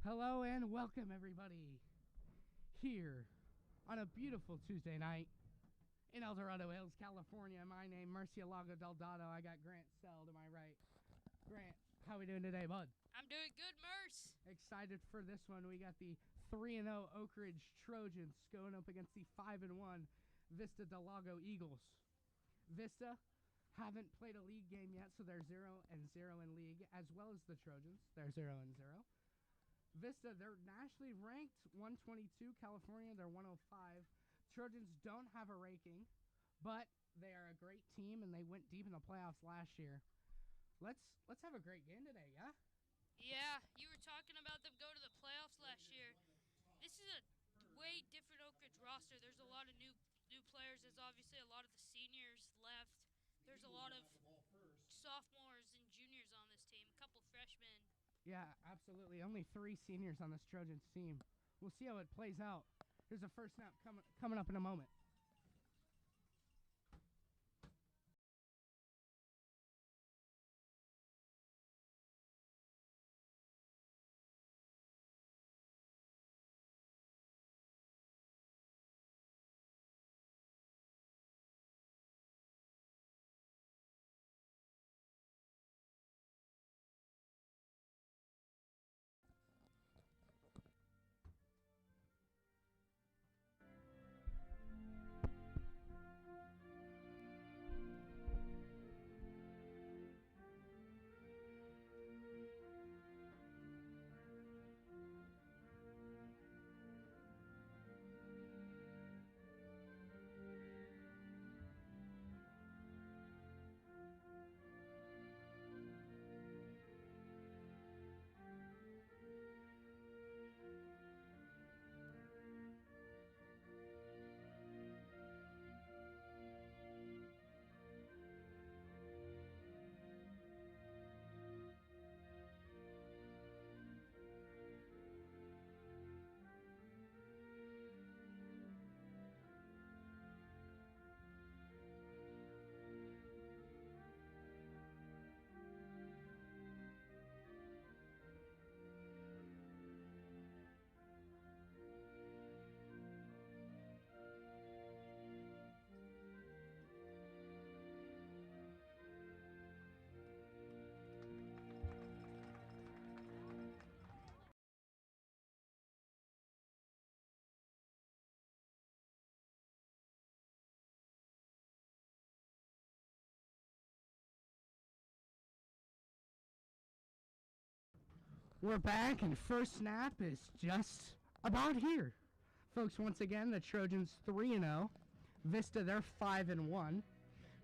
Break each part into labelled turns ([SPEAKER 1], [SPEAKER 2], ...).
[SPEAKER 1] Hello and welcome everybody here on a beautiful Tuesday night in El Dorado Hills, California. My name Murcielago Del Dotto. I got Grant Sell to my right. Grant, how we doing today, bud?
[SPEAKER 2] I'm doing good, Merce.
[SPEAKER 1] Excited for this one. We got the 3-0 Oak Ridge Trojans going up against the 5-1 Vista del Lago Eagles. Vista haven't played a league game yet, so they're 0-0 in league, as well as the Trojans. They're 0-0. Vista, they're nationally ranked 122. California, they're 105. Trojans don't have a ranking, but they are a great team, and they went deep in the playoffs last year. Let's have a great game today, yeah?
[SPEAKER 2] Yeah, you were talking about them going to the playoffs last year. This is a way different Oak Ridge roster. There's a lot of new players. There's obviously a lot of the seniors left. There's a lot of sophomores and juniors on this team, a couple freshmen.
[SPEAKER 1] Yeah, absolutely. Only 3 seniors on this Trojans team. We'll see how it plays out. Here's a first snap coming up in a moment. We're back, and first snap is just about here. Folks, once again, the Trojans 3-0. Vista, they're 5-1.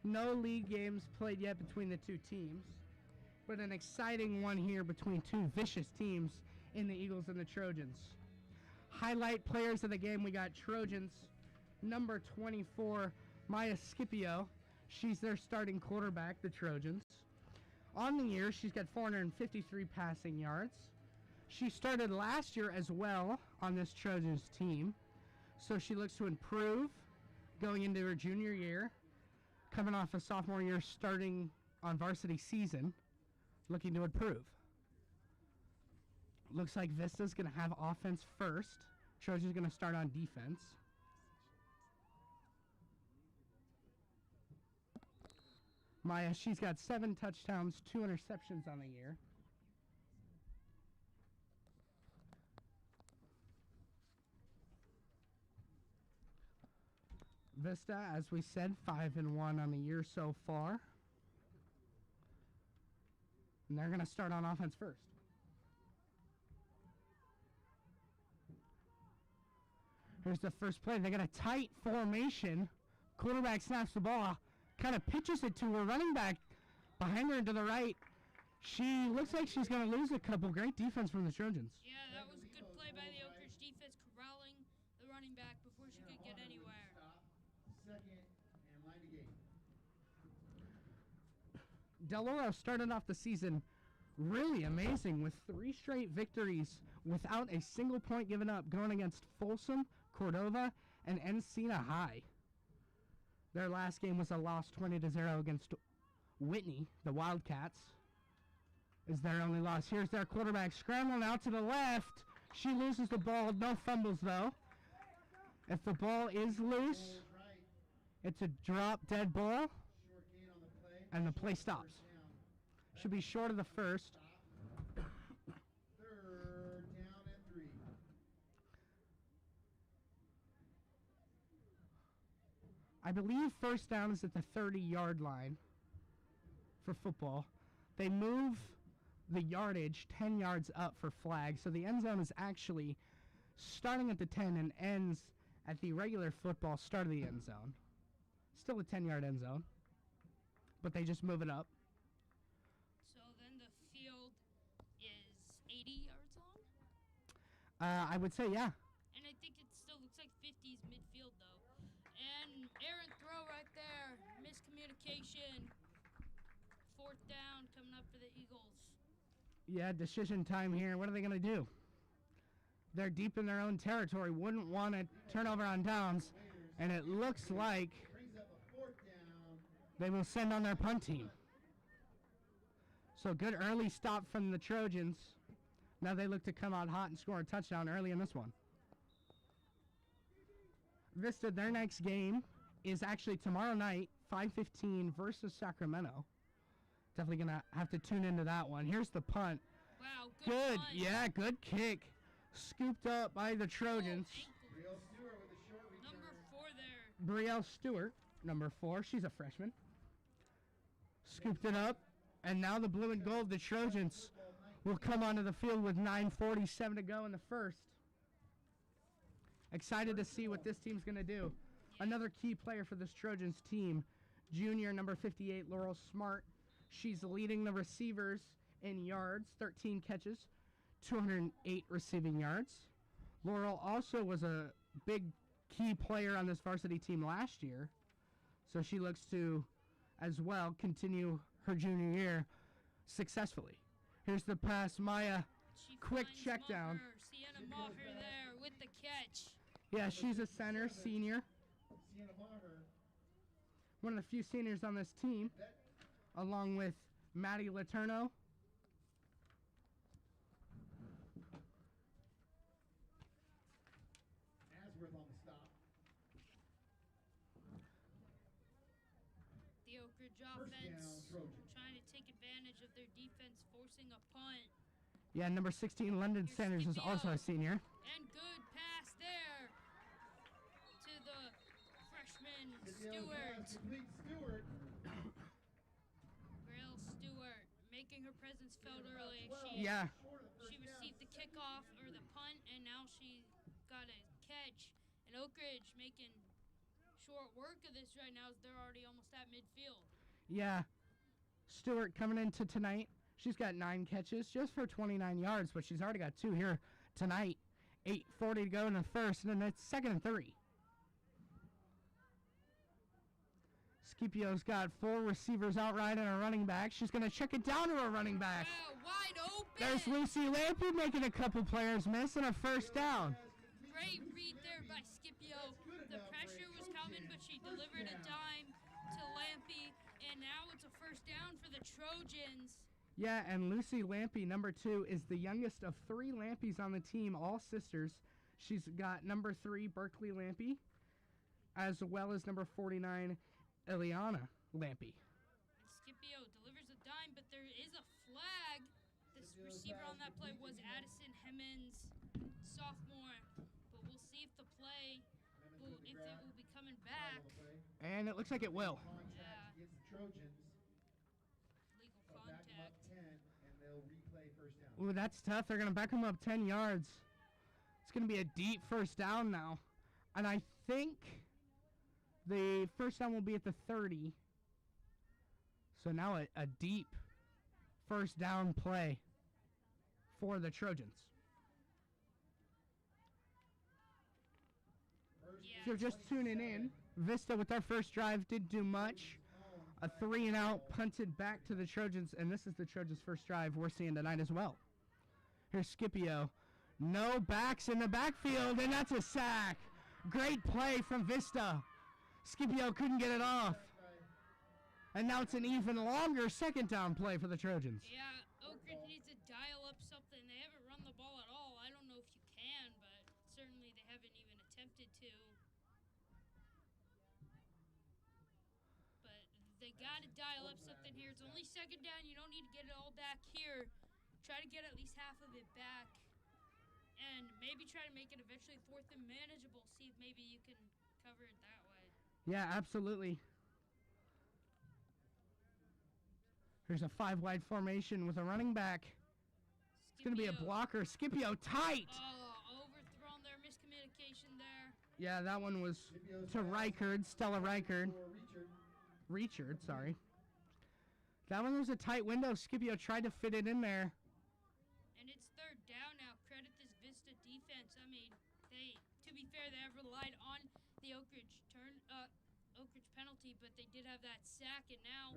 [SPEAKER 1] No league games played yet between the two teams, but an exciting one here between two vicious teams in the Eagles and the Trojans. Highlight players of the game, we got Trojans, number 24, Maya Scipio. She's their starting quarterback, the Trojans. On the year, she's got 453 passing yards. She started last year as well on this Trojans team, so she looks to improve going into her junior year, coming off a sophomore year starting on varsity season, looking to improve. Looks like Vista's going to have offense first. Trojans going to start on defense. Maya, she's got 7 touchdowns, 2 interceptions on the year. Vista, as we said, 5-1 on the year so far. And they're going to start on offense first. Here's the first play. They got a tight formation. Quarterback snaps the ball. Kind of pitches it to her running back behind her and to the right. She looks like she's going to lose a couple. Great defense from the Trojans.
[SPEAKER 2] Yeah, that was a good play by the Oak Ridge defense, corralling the running back before she could get anywhere.
[SPEAKER 3] Second and line to game.
[SPEAKER 1] Del Oro started off the season really amazing with 3 straight victories without a single point given up, going against Folsom, Cordova, and Encina High. Their last game was a loss 20-0 against Whitney, the Wildcats. Is their only loss. Here's their quarterback scrambling out to the left. She loses the ball. No fumbles, though. If the ball is loose,
[SPEAKER 3] Ball is right.
[SPEAKER 1] it's a drop dead ball,
[SPEAKER 3] Short gain on the play.
[SPEAKER 1] and the play
[SPEAKER 3] Short
[SPEAKER 1] stops.
[SPEAKER 3] first down.
[SPEAKER 1] Should be short of the first.
[SPEAKER 3] Stop. Third down and 3.
[SPEAKER 1] I believe first down is at the 30-yard line for football. They move the yardage 10 yards up for flag, so the end zone is actually starting at the 10 and ends at the regular football start of the end zone. Still a 10-yard end zone, but they just move it up.
[SPEAKER 2] So then the field is 80 yards long?
[SPEAKER 1] I would say, yeah.
[SPEAKER 2] And I think it still looks like 50's midfield, though. And errant throw right there. Miscommunication. Fourth down coming up for the Eagles.
[SPEAKER 1] Yeah, decision time here. What are they going to do? They're deep in their own territory. Wouldn't want to turnover on downs. And it looks like
[SPEAKER 3] Brings up a 4th down.
[SPEAKER 1] they will send on their punt team. So good early stop from the Trojans. Now they look to come out hot and score a touchdown early in this one. Vista, their next game is actually tomorrow night, 5:15 versus Sacramento. Definitely going to have to tune into that one. Here's the punt.
[SPEAKER 2] Wow,
[SPEAKER 1] Good,
[SPEAKER 2] punt.
[SPEAKER 1] yeah, good kick. Scooped up by the Trojans.
[SPEAKER 2] Oh,
[SPEAKER 3] Real Stewart with a short return.
[SPEAKER 2] number 4 there.
[SPEAKER 1] Brielle Stewart, number 4. She's a freshman. Scooped it up. And now the blue and gold, the Trojans, will come onto the field with 9:47 to go in the first. Excited to see what this team's going to do. Another key player for this Trojans team, junior number 58, Laurel Smart. She's leading the receivers in yards, 13 catches, 208 receiving yards. Laurel also was a big key player on this varsity team last year, so she looks to, as well, continue her junior year successfully. Here's the pass, Maya.
[SPEAKER 2] She
[SPEAKER 1] Quick
[SPEAKER 2] finds
[SPEAKER 1] check down.
[SPEAKER 2] Maher. Sienna Maher there with the catch.
[SPEAKER 1] Yeah, she's a center, senior.
[SPEAKER 3] Sienna Maher.
[SPEAKER 1] One of the few seniors on this team,
[SPEAKER 3] That
[SPEAKER 1] along with Maddie Letourneau.
[SPEAKER 3] Asworth on the stop.
[SPEAKER 2] The Oak Ridge
[SPEAKER 3] First
[SPEAKER 2] offense
[SPEAKER 3] down, Trojans.
[SPEAKER 2] trying to take advantage of their defense, forcing a punt.
[SPEAKER 1] Yeah, number 16, London
[SPEAKER 2] Here's
[SPEAKER 1] Sanders, is
[SPEAKER 2] Scipio.
[SPEAKER 1] also a senior.
[SPEAKER 2] And good pass there to the freshman Stewart.
[SPEAKER 3] Complete Stewart.
[SPEAKER 2] Grail Stewart making her presence felt early.
[SPEAKER 1] Yeah.
[SPEAKER 3] Short of the
[SPEAKER 2] She
[SPEAKER 3] first down.
[SPEAKER 2] received the kickoff or the punt, and now she got a catch. And Oak Ridge making short work of this right now as they're already almost at midfield.
[SPEAKER 1] Yeah. Stewart coming into tonight. She's got 9 catches just for 29 yards, but she's already got 2 here tonight. 8:40 to go in the first, and then it's 2nd and 3. Scipio's got 4 receivers outright and a running back. She's going to check it down to a running back.
[SPEAKER 2] Wow, wide open.
[SPEAKER 1] There's Lucy Lampy making a couple players miss and a first down.
[SPEAKER 2] Great read there by Scipio. The pressure was coming, but she delivered a dime to Lampy, and now it's a first down for the Trojans.
[SPEAKER 1] Yeah, and Lucy Lampy, number 2, is the youngest of 3 Lampys on the team, all sisters. She's got number 3, Berkeley Lampy, as well as number 49, Eliana Lampy.
[SPEAKER 2] And Scipio delivers a dime, but there is a flag. This receiver on that play was Addison Hemmons, sophomore. But we'll see if the play, if it will be coming back.
[SPEAKER 1] And it looks like it will.
[SPEAKER 3] Contact against the Trojans.
[SPEAKER 2] Legal
[SPEAKER 3] Back them up
[SPEAKER 2] contact.
[SPEAKER 3] 10, and they'll replay first down.
[SPEAKER 1] Ooh, that's tough. They're going to back them up 10 yards. It's going to be a deep first down now. And I think the first down will be at the 30. So now a deep first down play for the Trojans. If you're just tuning in, Vista with their first drive didn't do much. A 3-and-out punted back to the Trojans, and this is the Trojans' first drive we're seeing tonight as well. Here's Scipio. No backs in the backfield, and that's a sack. Great play from Vista. Scipio couldn't get it off. And now it's an even longer second down play for the Trojans.
[SPEAKER 2] Yeah, Oak Ridge needs to dial up something. They haven't run the ball at all. I don't know if you too. But they got to dial up something here. It's only second down. You don't need to get it all back here. Try to get at least half of it back. And maybe try to make it eventually fourth and manageable. See if maybe you can cover it that way.
[SPEAKER 1] Yeah, absolutely. Here's a 5-wide formation with a running back. It's going to be a blocker. Scipio tight.
[SPEAKER 2] Oh, overthrown there. Miscommunication there.
[SPEAKER 1] Yeah, that one was to Reichard, Stella Reichard. Richard, sorry. That one was a tight window. Scipio tried to fit it in there.
[SPEAKER 2] And it's third down now. Credit this Vista defense. I mean, to be fair, they have relied on the Oak Ridge penalty, but they did have that sack, and now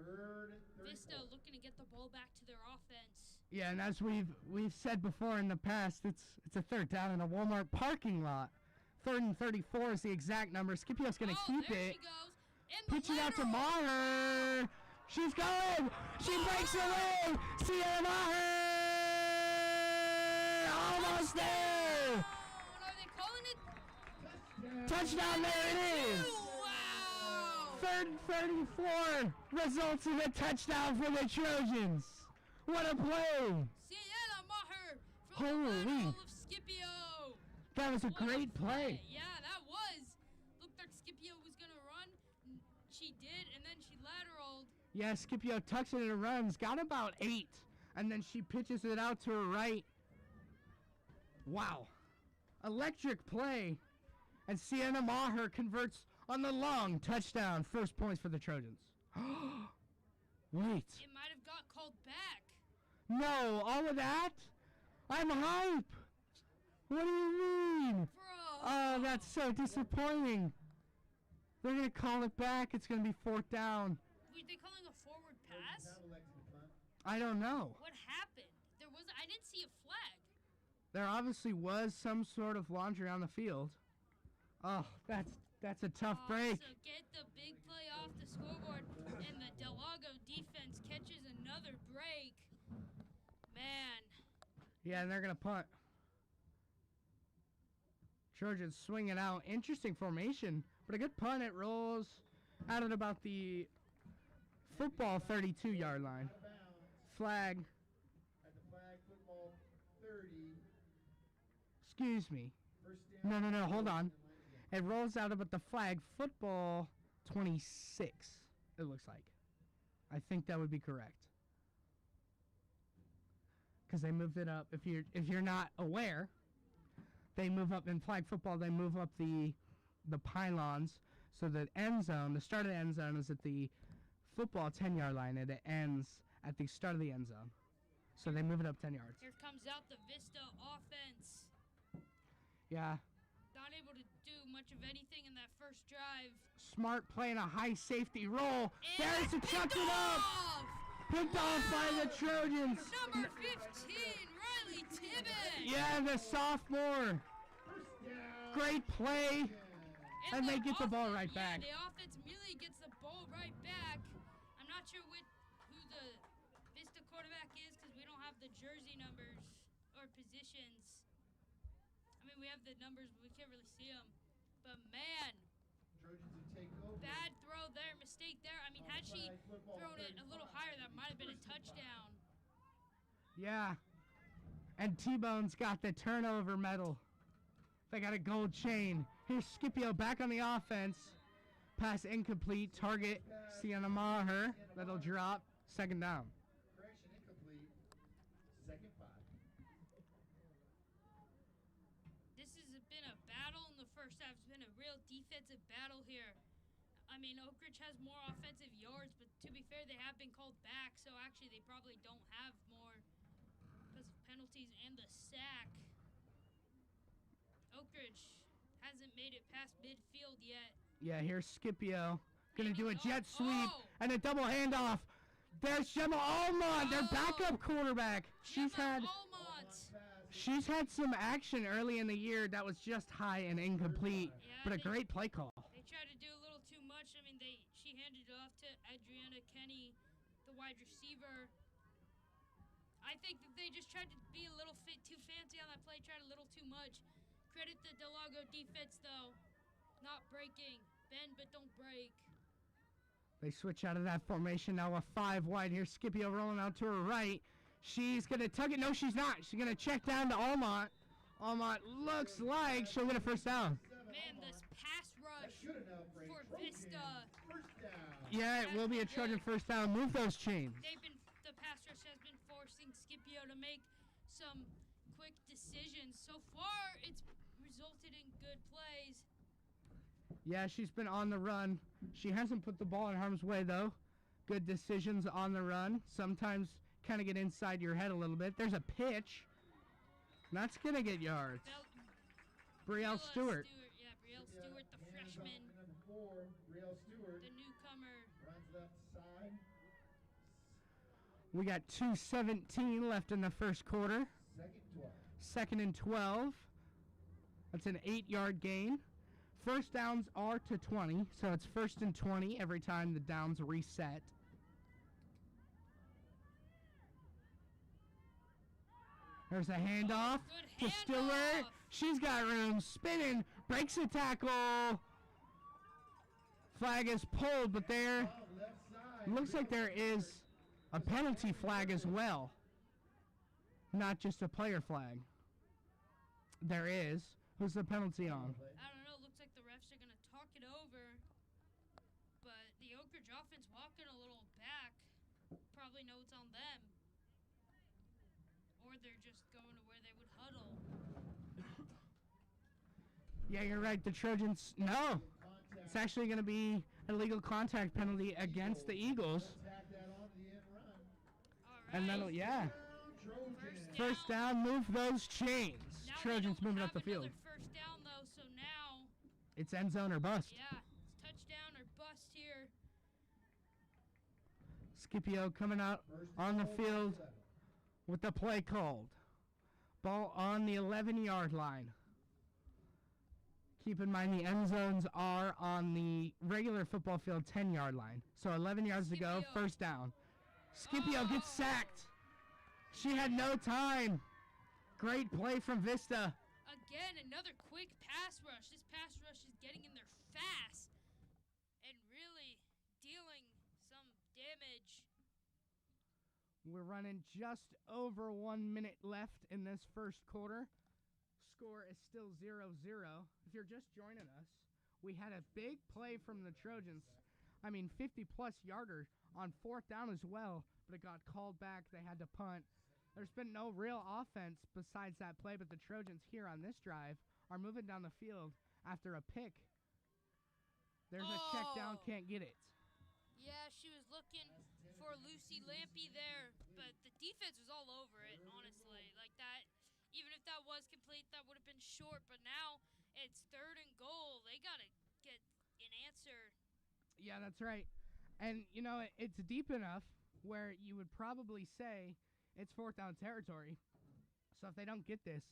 [SPEAKER 2] Vista looking to get the ball back to their offense.
[SPEAKER 1] Yeah, and as we've said before in the past, it's a third down in a Walmart parking lot. 3rd and 34 is the exact number. Scipio's going to keep
[SPEAKER 2] there
[SPEAKER 1] it.
[SPEAKER 2] She goes.
[SPEAKER 1] Pitch it out to Maher. She's going. She breaks away. Sierra Maher. Almost there.
[SPEAKER 2] Are they calling it?
[SPEAKER 1] Touchdown, there it is.
[SPEAKER 2] Wow.
[SPEAKER 1] 3rd and 34 results in a touchdown for the Trojans. What a play.
[SPEAKER 2] Sierra Maher from the
[SPEAKER 1] Holy.
[SPEAKER 2] lateral of Scipio.
[SPEAKER 1] That was a
[SPEAKER 2] What
[SPEAKER 1] great play.
[SPEAKER 2] Yeah, that was. Looked like Scipio was going to run. She did, and then she lateraled.
[SPEAKER 1] Yeah, Scipio tucks it and runs. Got about 8. And then she pitches it out to her right. Wow. Electric play. And Sienna Maher converts on the long touchdown. First points for the Trojans. Wait.
[SPEAKER 2] It might have got called back.
[SPEAKER 1] No, all of that? I'm hype. What do you mean?
[SPEAKER 2] Bro.
[SPEAKER 1] Oh, that's so disappointing. They're going to call it back. It's going to be 4th down.
[SPEAKER 2] Were they calling a forward pass?
[SPEAKER 1] I don't know.
[SPEAKER 2] What happened? I didn't see a flag.
[SPEAKER 1] There obviously was some sort of laundry on the field. Oh, that's a tough break.
[SPEAKER 2] So get the big play off the scoreboard, and the Del Lago defense catches another break. Man.
[SPEAKER 1] Yeah, and they're going to punt. Trojans swing it out. Interesting formation, but a good punt. It rolls out at about the football 32-yard line. Flag.
[SPEAKER 3] At the flag football 30.
[SPEAKER 1] Excuse me.
[SPEAKER 3] First down.
[SPEAKER 1] No, hold on. It rolls out about the flag football 26, it looks like. I think that would be correct. Because they moved it up. If you're not aware, they move up in flag football. They move up the pylons, so the end zone, the start of the end zone is at the football 10-yard line, and it ends at the start of the end zone. So they move it up 10 yards.
[SPEAKER 2] Here comes out the Vista offense.
[SPEAKER 1] Yeah.
[SPEAKER 2] Not able to do much of anything in that first drive.
[SPEAKER 1] Smart playing a high safety roll.
[SPEAKER 2] And
[SPEAKER 1] There's a chuck it up. Picked off by the Trojans.
[SPEAKER 2] Number 15, Riley Tibbet.
[SPEAKER 1] Yeah, the sophomore. Great play. And they get the ball right back.
[SPEAKER 2] Yeah, the offense immediately gets the ball right back. I'm not sure who the Vista quarterback is because we don't have the jersey numbers or positions. I mean, we have the numbers, but we can't really see them. But man,
[SPEAKER 3] Trojans to take over.
[SPEAKER 2] bad throw there, mistake there. I mean, had she thrown it a little higher, that might have been a touchdown.
[SPEAKER 1] Yeah. And T-Bone's got the turnover medal. They got a gold chain. Here's Scipio back on the offense. Pass incomplete. Target Sienna Maher. That'll drop. Second down.
[SPEAKER 3] Correction, incomplete. Second 5.
[SPEAKER 2] This has been a battle in the first half. It's been a real defensive battle here. I mean, Oak Ridge has more offensive yards, but to be fair, they have been called back, so actually they probably don't have more because of penalties and the sack. Oak Ridge hasn't made it past midfield yet.
[SPEAKER 1] Yeah, here's Scipio. Gonna do a jet
[SPEAKER 2] Oh,
[SPEAKER 1] sweep
[SPEAKER 2] oh.
[SPEAKER 1] and a double handoff. There's Gemma Almond, their backup quarterback. She's
[SPEAKER 2] Gemma
[SPEAKER 1] had
[SPEAKER 2] Almont.
[SPEAKER 1] she's had some action early in the year that was just high and incomplete,
[SPEAKER 2] Yeah,
[SPEAKER 1] but a
[SPEAKER 2] they-
[SPEAKER 1] great play call.
[SPEAKER 2] They tried to do a little too much. I mean, she handed it off to Adriana Kenny, the wide receiver. I think that they just tried to be a little too fancy on that play, tried a little too much. Credit the Del Lago defense, though. Not breaking. Bend, but don't break.
[SPEAKER 1] They switch out of that formation. Now a 5 wide here. Scipio rolling out to her right. She's going to tug it. No, she's not. She's going to check down to Almont. Almont looks like she'll get a first down.
[SPEAKER 2] Man, this pass rush for Vista.
[SPEAKER 1] Yeah, it will be a Trojan first down. Move those chains.
[SPEAKER 2] The pass rush has been forcing Scipio to make some quick decisions. So far, it's resulted in good plays.
[SPEAKER 1] Yeah, she's been on the run. She hasn't put the ball in harm's way, though. Good decisions on the run. Sometimes kind of get inside your head a little bit. There's a pitch. That's going to get yards. Brielle Stewart.
[SPEAKER 2] Yeah, Brielle Stewart, the freshman.
[SPEAKER 3] Number 4, Brielle Stewart.
[SPEAKER 2] The newcomer.
[SPEAKER 3] Runs left side.
[SPEAKER 1] We got 2:17 left in the first quarter.
[SPEAKER 3] Second 12.
[SPEAKER 1] 2nd and 12. That's an 8-yard gain. First downs are to 20, so it's 1st and 20 every time the downs reset. There's a handoff to Stewart. She's got room. Spinning. Breaks a tackle. Flag is pulled, but there looks like there is a penalty flag as well. Not just a player flag. There is. Who's the penalty on?
[SPEAKER 2] I don't know. Looks like the refs are going to talk it over. But the Oak Ridge offense walking a little back. Probably know it's on them. Or they're just going to where they would huddle.
[SPEAKER 1] Yeah, you're right. The Trojans, no. It's actually going to be an illegal contact penalty against the Eagles.
[SPEAKER 3] Tack that on to the end run.
[SPEAKER 2] All right.
[SPEAKER 1] And then, yeah.
[SPEAKER 3] Trojan.
[SPEAKER 1] First down, move those chains.
[SPEAKER 2] Now
[SPEAKER 1] Trojans
[SPEAKER 2] they don't
[SPEAKER 1] moving
[SPEAKER 2] have
[SPEAKER 1] up the field.
[SPEAKER 2] another first down, though, so now,
[SPEAKER 1] It's end zone or bust.
[SPEAKER 2] yeah, it's touchdown or bust here.
[SPEAKER 1] Scipio coming out
[SPEAKER 3] First
[SPEAKER 1] on the
[SPEAKER 3] and
[SPEAKER 1] field
[SPEAKER 3] 7.
[SPEAKER 1] with the play called. Ball on the 11-yard line. Keep in mind the end zones are on the regular football field 10-yard line. So 11 yards to go,
[SPEAKER 2] Scipio.
[SPEAKER 1] first down. Scipio gets
[SPEAKER 2] Oh.
[SPEAKER 1] sacked. She had no time. Great play from Vista.
[SPEAKER 2] Again, another quick pass rush. This pass rush is getting in there fast and really dealing some damage.
[SPEAKER 1] We're running just over 1 minute left in this first quarter. Score is still 0-0. If you're just joining us, we had a big play from the Trojans. 50-plus yarder on 4th down as well, but it got called back. They had to punt. There's been no real offense besides that play, but the Trojans here on this drive are moving down the field after a pick. There's a check down,
[SPEAKER 2] Oh.
[SPEAKER 1] can't get it.
[SPEAKER 2] Yeah, she was looking for Lucy Lampy there, but the defense was all over it, honestly. Like that, even if that was complete, that would have been short, but now it's 3rd and goal. They got to get an answer.
[SPEAKER 1] Yeah, that's right. And, it's deep enough where you would probably say it's 4th down territory. So if they don't get this,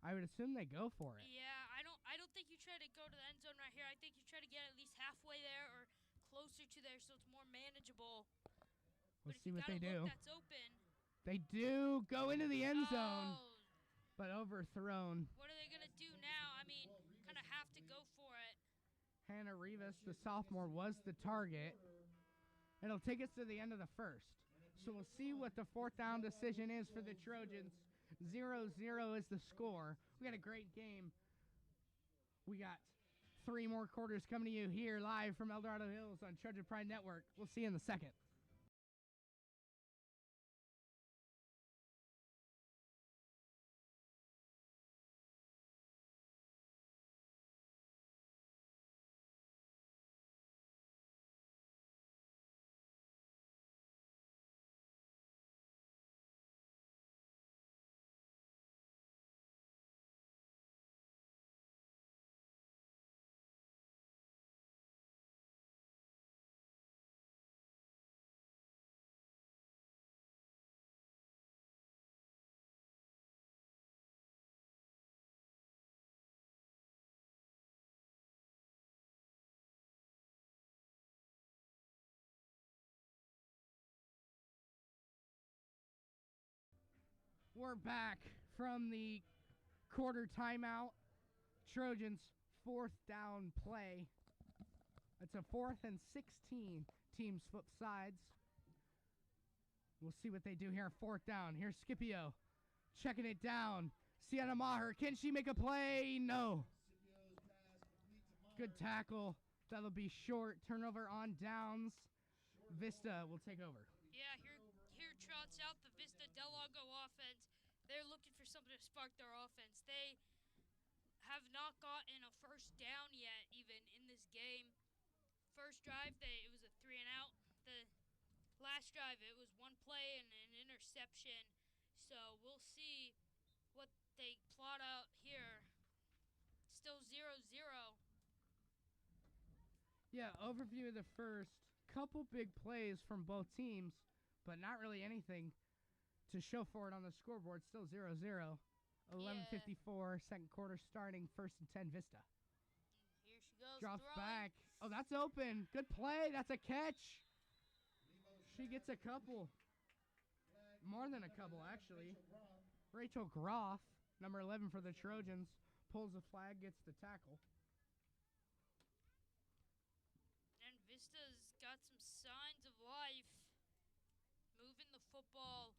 [SPEAKER 1] I would assume they go for it.
[SPEAKER 2] Yeah, I don't think you try to go to the end zone right here. I think you try to get at least halfway there or closer to there so it's more manageable.
[SPEAKER 1] We'll
[SPEAKER 2] But if
[SPEAKER 1] see
[SPEAKER 2] you
[SPEAKER 1] what they
[SPEAKER 2] got a
[SPEAKER 1] do.
[SPEAKER 2] look that's open.
[SPEAKER 1] They do go into the end zone,
[SPEAKER 2] Oh,
[SPEAKER 1] but overthrown.
[SPEAKER 2] what are they going to do now? Kind of have to go for it.
[SPEAKER 1] Hannah Rivas, the sophomore, was the target. It'll take us to the end of the first. So we'll see what the 4th down decision is for the Trojans. 0-0 is the score. We got a great game. We got 3 more quarters coming to you here live from El Dorado Hills on Trojan Pride Network. We'll see you in the second. We're back from the quarter timeout. Trojans fourth down play. It's a 4th and 16. Teams flip sides. We'll see what they do here. 4th down. Here's Scipio checking it down. Sienna Maher, can she make a play? No.
[SPEAKER 3] Scipio's pass complete to Maher.
[SPEAKER 1] Good tackle. That'll be short. Turnover on downs. Vista will take over.
[SPEAKER 2] Yeah, here trots out the Vista Del Lago offense. They're looking for something to spark their offense. They have not gotten a first down yet, even in this game. First drive, it was a 3 and out. The last drive, it was one play and an interception. So we'll see what they plot out here. Still 0-0.
[SPEAKER 1] Yeah, overview of the first. Couple big plays from both teams, but not really anything to show for it on the scoreboard. Still 0-0. 11:54, second quarter starting, 1st and 10 Vista.
[SPEAKER 2] Here she goes.
[SPEAKER 1] Drops
[SPEAKER 2] throwing.
[SPEAKER 1] back. Oh, that's open. Good play. That's a catch. She gets a couple. More than a couple, actually. Rachel Groff, number 11 for the Trojans, pulls the flag, gets the tackle.
[SPEAKER 2] And Vista's got some signs of life. Moving the football.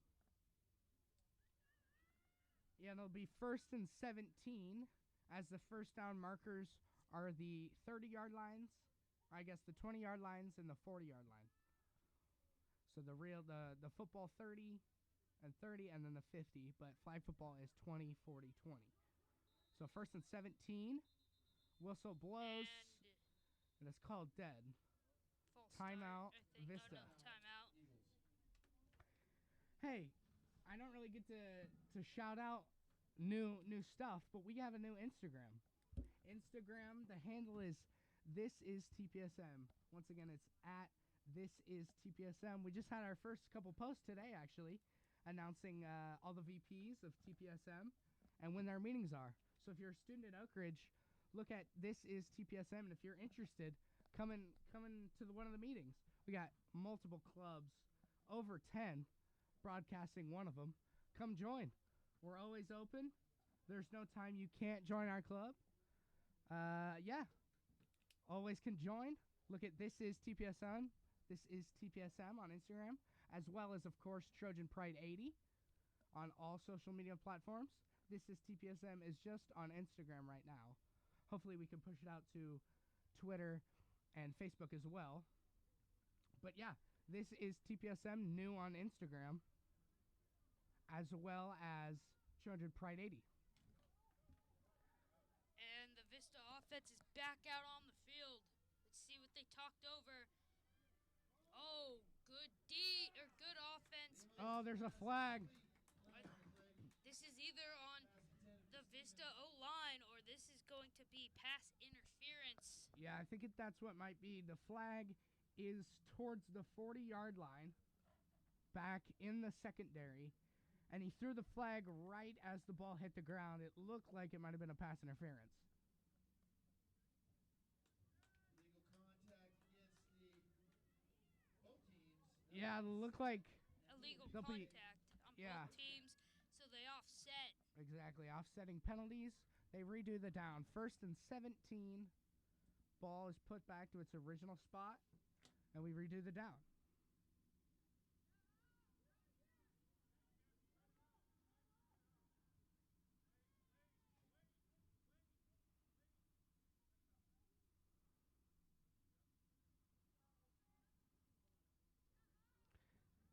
[SPEAKER 1] Yeah, and it'll be 1st and 17 as the first down markers are the 30-yard lines, or I guess the 20-yard lines and the 40-yard line. So the football 30 and 30 and then the 50, but flag football is 20, 40, 20. So 1st and 17, whistle blows, and it's called dead.
[SPEAKER 2] False
[SPEAKER 1] Timeout,
[SPEAKER 2] start, I think.
[SPEAKER 1] Vista.
[SPEAKER 2] Oh, no, timeout.
[SPEAKER 1] Hey, I don't really get to shout out new stuff, but we have a new Instagram. Instagram, the handle is ThisIsTPSM. Once again, it's at ThisIsTPSM. We just had our first couple posts today, actually, announcing all the VPs of TPSM and when their meetings are. So if you're a student at Oak Ridge, look at This Is TPSM, and if you're interested, come in to one of the meetings. We got multiple clubs, over 10, broadcasting one of them. Come join. We're always open. There's no time you can't join our club. Yeah. Always can join. Look at This Is TPSM. This is TPSM on Instagram, as well as, of course, Trojan Pride 80 on all social media platforms. This Is TPSM is just on Instagram right now. Hopefully we can push it out to Twitter and Facebook as well. But yeah, This Is TPSM, new on Instagram, as well as Trojan Pride 80.
[SPEAKER 2] And the Vista offense is back out on the field. Let's see what they talked over. Oh, good offense.
[SPEAKER 1] Oh, there's a flag.
[SPEAKER 2] This is either on the Vista O-line or this is going to be pass interference.
[SPEAKER 1] Yeah, I think that's what might be. The flag is towards the 40-yard line, back in the secondary, and he threw the flag right as the ball hit the ground. It looked like it might have been a pass interference.
[SPEAKER 3] Legal contact against both teams.
[SPEAKER 1] Yeah, it looked like
[SPEAKER 2] Illegal
[SPEAKER 1] They'll be-
[SPEAKER 2] contact on
[SPEAKER 1] yeah.
[SPEAKER 2] both teams, so they offset.
[SPEAKER 1] exactly offsetting penalties. They redo the down. 1st and 17. Ball is put back to its original spot, and we redo the down.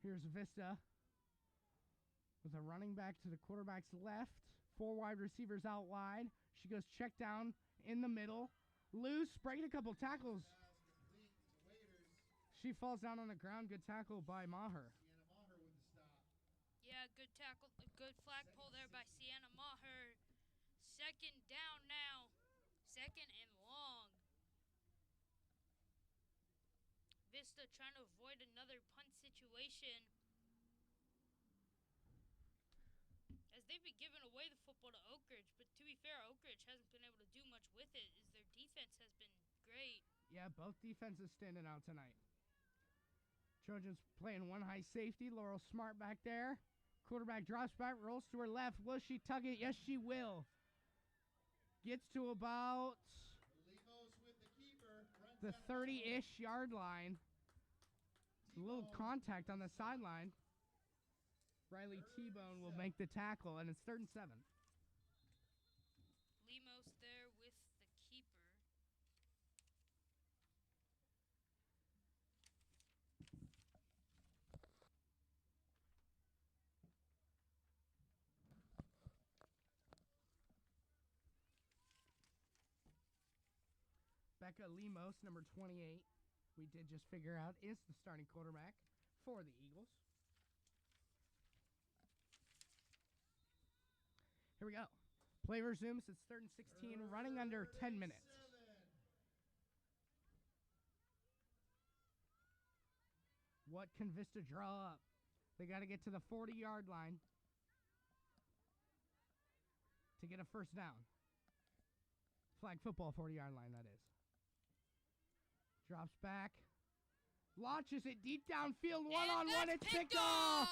[SPEAKER 1] Here's Vista with a running back to the quarterback's left. 4 wide receivers out wide. She goes check down in the middle. Loose, breaking a couple tackles.
[SPEAKER 3] Pass complete to Waiters.
[SPEAKER 1] She falls down on the ground. Good tackle by Maher.
[SPEAKER 3] Sienna Maher with the stop.
[SPEAKER 2] Yeah, good tackle, a good flagpole there by Sienna Maher. 2nd down now. 2nd and long. Vista trying to avoid another punt situation. As they've been giving away the football to Oak Ridge, but to be fair, Oak Ridge hasn't been able to do much with it, as their defense has been great.
[SPEAKER 1] Yeah, both defenses standing out tonight. Trojans playing one high safety. Laurel Smart back there. Quarterback drops back, rolls to her left. Will she tug it? Yes, she will. Gets to about the 30-ish yard line. A little contact on the sideline. Riley T-Bone will make the tackle, and it's 3rd and 7.
[SPEAKER 2] Lemos there with the keeper.
[SPEAKER 1] Becca Lemos, number 28, we did just figure out, is the starting quarterback for the Eagles. Here we go. Play resumes. It's 3rd and 16, running under 10 minutes. What can Vista draw up? They got to get to the 40-yard line to get a first down. Flag football 40-yard line, that is. Drops back. Launches it deep downfield. One-on-one. It's picked off.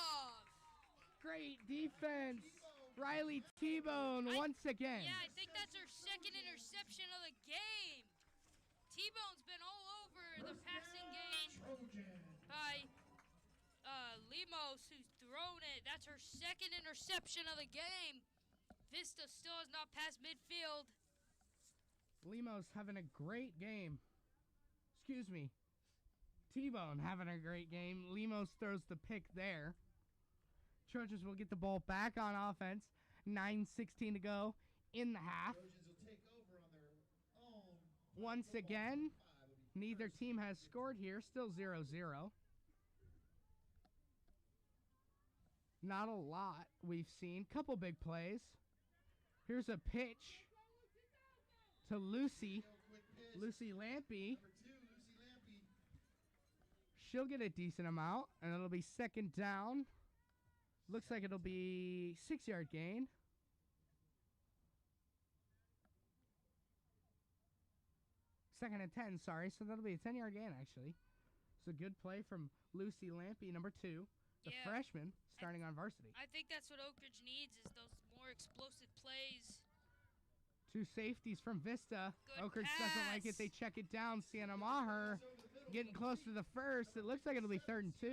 [SPEAKER 1] Great defense. Riley T-Bone once again.
[SPEAKER 2] Yeah, I think that's her second interception of the game. T-Bone's been all over the passing game by Lemos, who's thrown it. That's her second interception of the game. Vista still has not passed midfield.
[SPEAKER 1] Lemos having a great game. Excuse me. T-Bone having a great game. Lemos throws the pick there. Trojans will get the ball back on offense. 9:16 to go in the half.
[SPEAKER 3] Trojans will take over on their own.
[SPEAKER 1] Once again, neither team has scored here. Still 0-0. Not a lot we've seen. Couple big plays. Here's a pitch to Lucy. Lucy Lampy.
[SPEAKER 3] Number 2, Lucy Lampy.
[SPEAKER 1] She'll get a decent amount, and it'll be 2nd down. Looks like it'll be 6-yard gain. Second and 10, sorry. So that'll be a 10-yard gain, actually. It's a good play from Lucy Lampy, number 2, the freshman, starting on varsity.
[SPEAKER 2] I think that's what Oak Ridge needs, is those more explosive plays.
[SPEAKER 1] 2 safeties from Vista.
[SPEAKER 2] Good
[SPEAKER 1] Oak Ridge doesn't like it.
[SPEAKER 2] pass.
[SPEAKER 1] They check it down. Sienna Maher getting close to the first. It looks like it'll be 3rd and 2.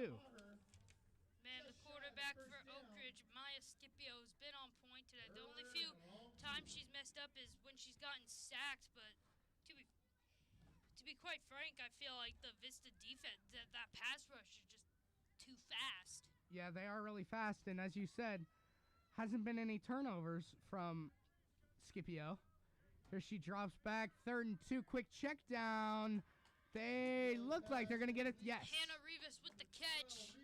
[SPEAKER 2] Man, the quarterback for Oak Ridge, Maya Scipio, has been on point today. The only few times she's messed up is when she's gotten sacked, but to be quite frank, I feel like the Vista defense, that pass rush is just too fast.
[SPEAKER 1] Yeah, they are really fast, and as you said, hasn't been any turnovers from Scipio. Here she drops back, 3rd and 2, quick check down. They look like they're going to get it. Yes.
[SPEAKER 2] Hannah Rivas with the catch.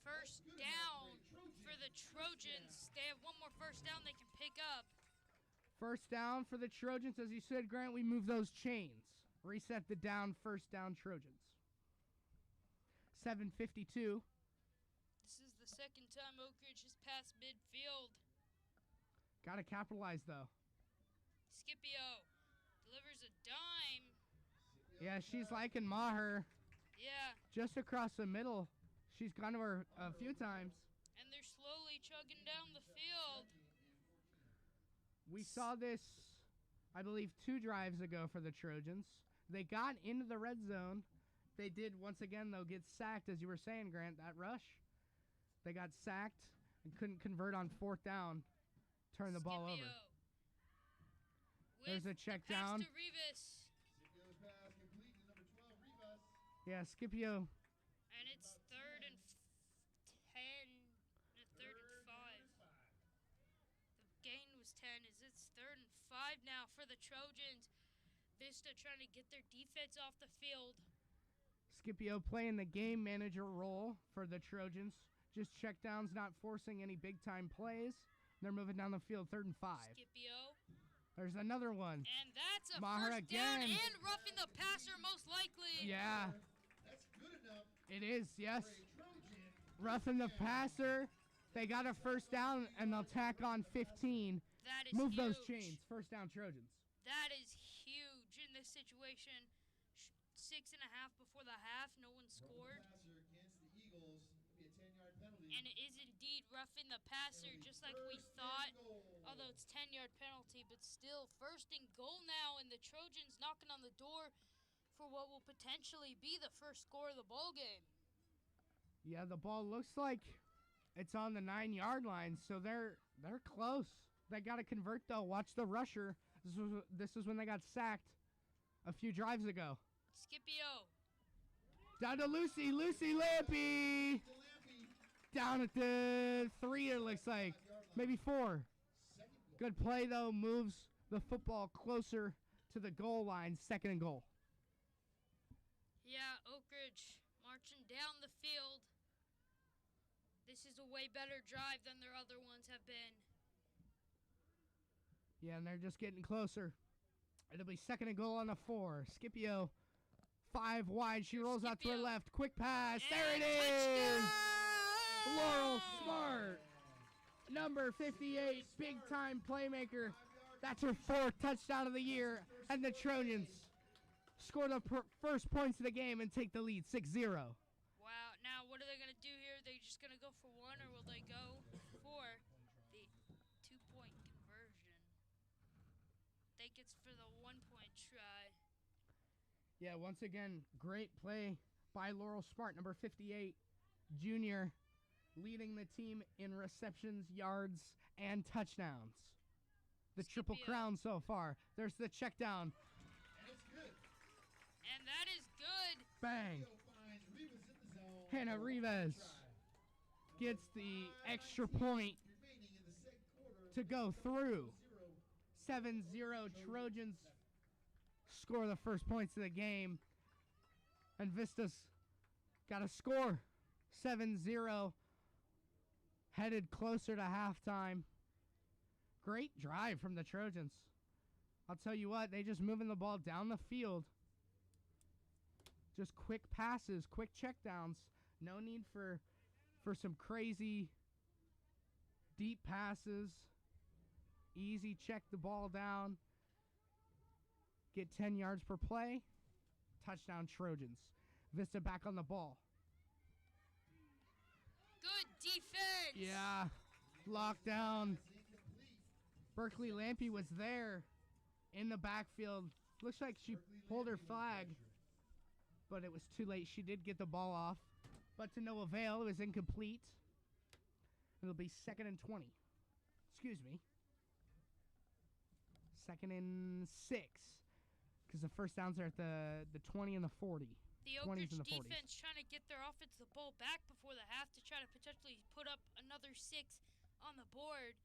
[SPEAKER 2] First down for the Trojans. They have one more first down they can pick up.
[SPEAKER 1] First down for the Trojans. As you said, Grant, we move those chains. Reset the down, first down Trojans. 7:52.
[SPEAKER 2] This is the second time Oak Ridge has passed midfield.
[SPEAKER 1] Got to capitalize, though.
[SPEAKER 2] Scipio delivers a dime.
[SPEAKER 1] Yeah, she's liking Maher.
[SPEAKER 2] Yeah,
[SPEAKER 1] Just across the middle. She's gone to her a few times.
[SPEAKER 2] and they're slowly chugging down the field.
[SPEAKER 1] We saw this, I believe, 2 drives ago for the Trojans. They got into the red zone. They did, once again, though, get sacked, as you were saying, Grant, that rush. They got sacked and couldn't convert on 4th down. Turn the ball over.
[SPEAKER 2] Scipio
[SPEAKER 1] There's
[SPEAKER 2] with
[SPEAKER 1] a check
[SPEAKER 2] the pass
[SPEAKER 1] down.
[SPEAKER 2] to Rivas,
[SPEAKER 3] Scipio's pass complete to number 12, Rivas.
[SPEAKER 1] Yeah, Scipio.
[SPEAKER 2] and it's 3rd and 10, 3rd and 5. The gain was 10. It's 3rd and 5 now for the Trojans. Vista trying to get their defense off the field.
[SPEAKER 1] Scipio playing the game manager role for the Trojans. Just checkdowns, not forcing any big-time plays. They're moving down the field, 3rd and 5.
[SPEAKER 2] Scipio,
[SPEAKER 1] There's another one.
[SPEAKER 2] and that's a
[SPEAKER 1] Maher
[SPEAKER 2] first down
[SPEAKER 1] again.
[SPEAKER 2] and roughing the passer most likely.
[SPEAKER 1] Yeah,
[SPEAKER 3] That's good enough
[SPEAKER 1] it is, yes.
[SPEAKER 3] for a Trojan.
[SPEAKER 1] Roughing the passer. They got a first down, and they'll tack on 15.
[SPEAKER 2] That is
[SPEAKER 1] Move
[SPEAKER 2] huge.
[SPEAKER 1] those chains. First down, Trojans.
[SPEAKER 2] That is huge in this situation. 6.5 before the half, no one scored.
[SPEAKER 3] Passer against the Eagles will be a 10-yard penalty.
[SPEAKER 2] And it is indeed roughing the passer, just like we
[SPEAKER 3] First
[SPEAKER 2] thought.
[SPEAKER 3] and goal.
[SPEAKER 2] Although it's 10-yard penalty, but still 1st and goal now, and the Trojans knocking on the door for what will potentially be the first score of the ball game.
[SPEAKER 1] Yeah, the ball looks like it's on the 9-yard line, so they're close. They got to convert, though. Watch the rusher. This is when they got sacked a few drives ago.
[SPEAKER 2] Scipio.
[SPEAKER 1] Down to Lucy Lampy. Down at the 3, it looks like. Maybe 4. Good play, though. Moves the football closer to the goal line. 2nd and goal.
[SPEAKER 2] Yeah, Oak Ridge marching down the field. This is a way better drive than their other ones have been.
[SPEAKER 1] Yeah, and they're just getting closer. It'll be 2nd and goal on the 4. Scipio, 5 wide. She rolls out to her left. Quick pass.
[SPEAKER 2] And
[SPEAKER 1] there it is.
[SPEAKER 2] touchdown!
[SPEAKER 1] Laurel Smart, number 58, big-time playmaker. That's her 4th touchdown of the year. And the Trojans score the first points of the game and take the lead, 6-0.
[SPEAKER 2] Wow. Now, what are they going to do here? Are they just going to go for 1, or will they go for the 2-point conversion? I think it's for the 1-point try.
[SPEAKER 1] Yeah, once again, great play by Laurel Smart, number 58, junior, leading the team in receptions, yards, and touchdowns. The Triple Crown so far. There's the check down.
[SPEAKER 2] And that is good.
[SPEAKER 1] Bang. Hannah Rivas gets the extra point to go through. 7-0 Trojans score the first points of the game. And Vista's got a score. 7-0. Headed closer to halftime. Great drive from the Trojans. I'll tell you what, they just moving the ball down the field. Just quick passes, quick checkdowns. No need for some crazy deep passes. Easy check the ball down. Get 10 yards per play. Touchdown Trojans. Vista back on the ball.
[SPEAKER 2] Good defense.
[SPEAKER 1] Yeah. Lockdown. Berkeley Lampy was there in the backfield. Looks like she pulled her flag, but it was too late. She did get the ball off, but to no avail. It was incomplete. It'll be 2nd and 20. Excuse me. 2nd and 6. Because the first downs are at the 20 and the 40.
[SPEAKER 2] The Oak Ridge defense trying to get their offense the ball back before the half to try to potentially put up another 6 on the board.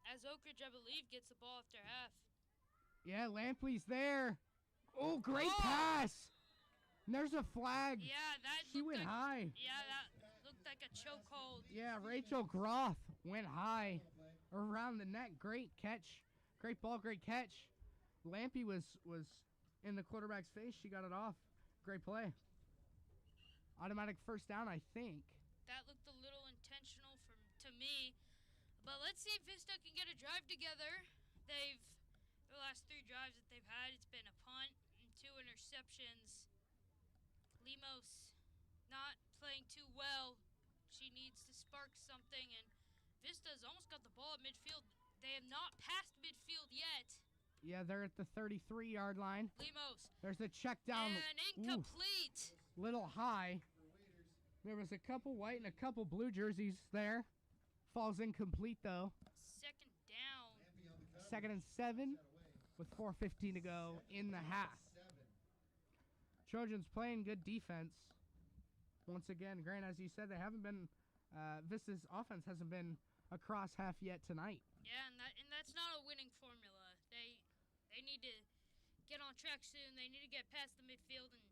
[SPEAKER 2] As Oak Ridge, I believe, gets the ball after half.
[SPEAKER 1] Yeah, Lampley's there. Oh, great pass. And there's a flag.
[SPEAKER 2] Yeah, that
[SPEAKER 1] she went high.
[SPEAKER 2] Yeah, that looked like a chokehold.
[SPEAKER 1] Yeah, Rachel Groth went high around the neck. Great catch. Great ball, great catch. Lampy was in the quarterback's face. She got it off. Great play. Automatic first down, I think.
[SPEAKER 2] That looked a little intentional to me. But let's see if Vista can get a drive together. The last 3 drives that they've had, it's been a punt and 2 interceptions. Lemos not playing too well. She needs to spark something, and Vista's almost got the ball at midfield. They have not passed midfield yet.
[SPEAKER 1] Yeah, they're at the 33-yard line.
[SPEAKER 2] Lemos.
[SPEAKER 1] There's a check down.
[SPEAKER 2] And incomplete.
[SPEAKER 1] Little high. There was a couple white and a couple blue jerseys there. Falls incomplete, though.
[SPEAKER 2] 2nd down.
[SPEAKER 1] 2nd and 7 with 4:15 to go in the half. Trojans playing good defense. Once again, Grant, as you said, they haven't been, Vista's offense hasn't been across half yet tonight.
[SPEAKER 2] Yeah, and that's not a winning formula. They need to get on track soon. They need to get past the midfield and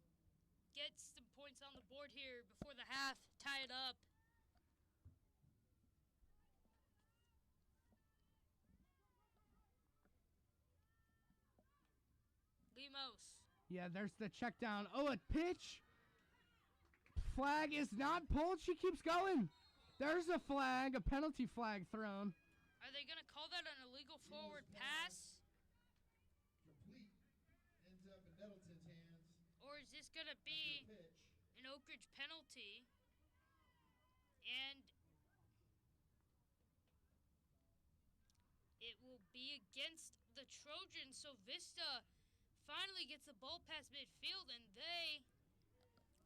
[SPEAKER 2] get some points on the board here before the half. Tie it up. Lemos.
[SPEAKER 1] Yeah, there's the check down. Oh, a pitch. Flag is not pulled. She keeps going. There's a flag, a penalty flag thrown.
[SPEAKER 2] Are they going to call that an illegal forward pass?
[SPEAKER 3] Complete. Ends up in Nettleton's hands.
[SPEAKER 2] Or is this going to be an Oak Ridge penalty? And it will be against the Trojans. So Vista finally gets the ball past midfield, and they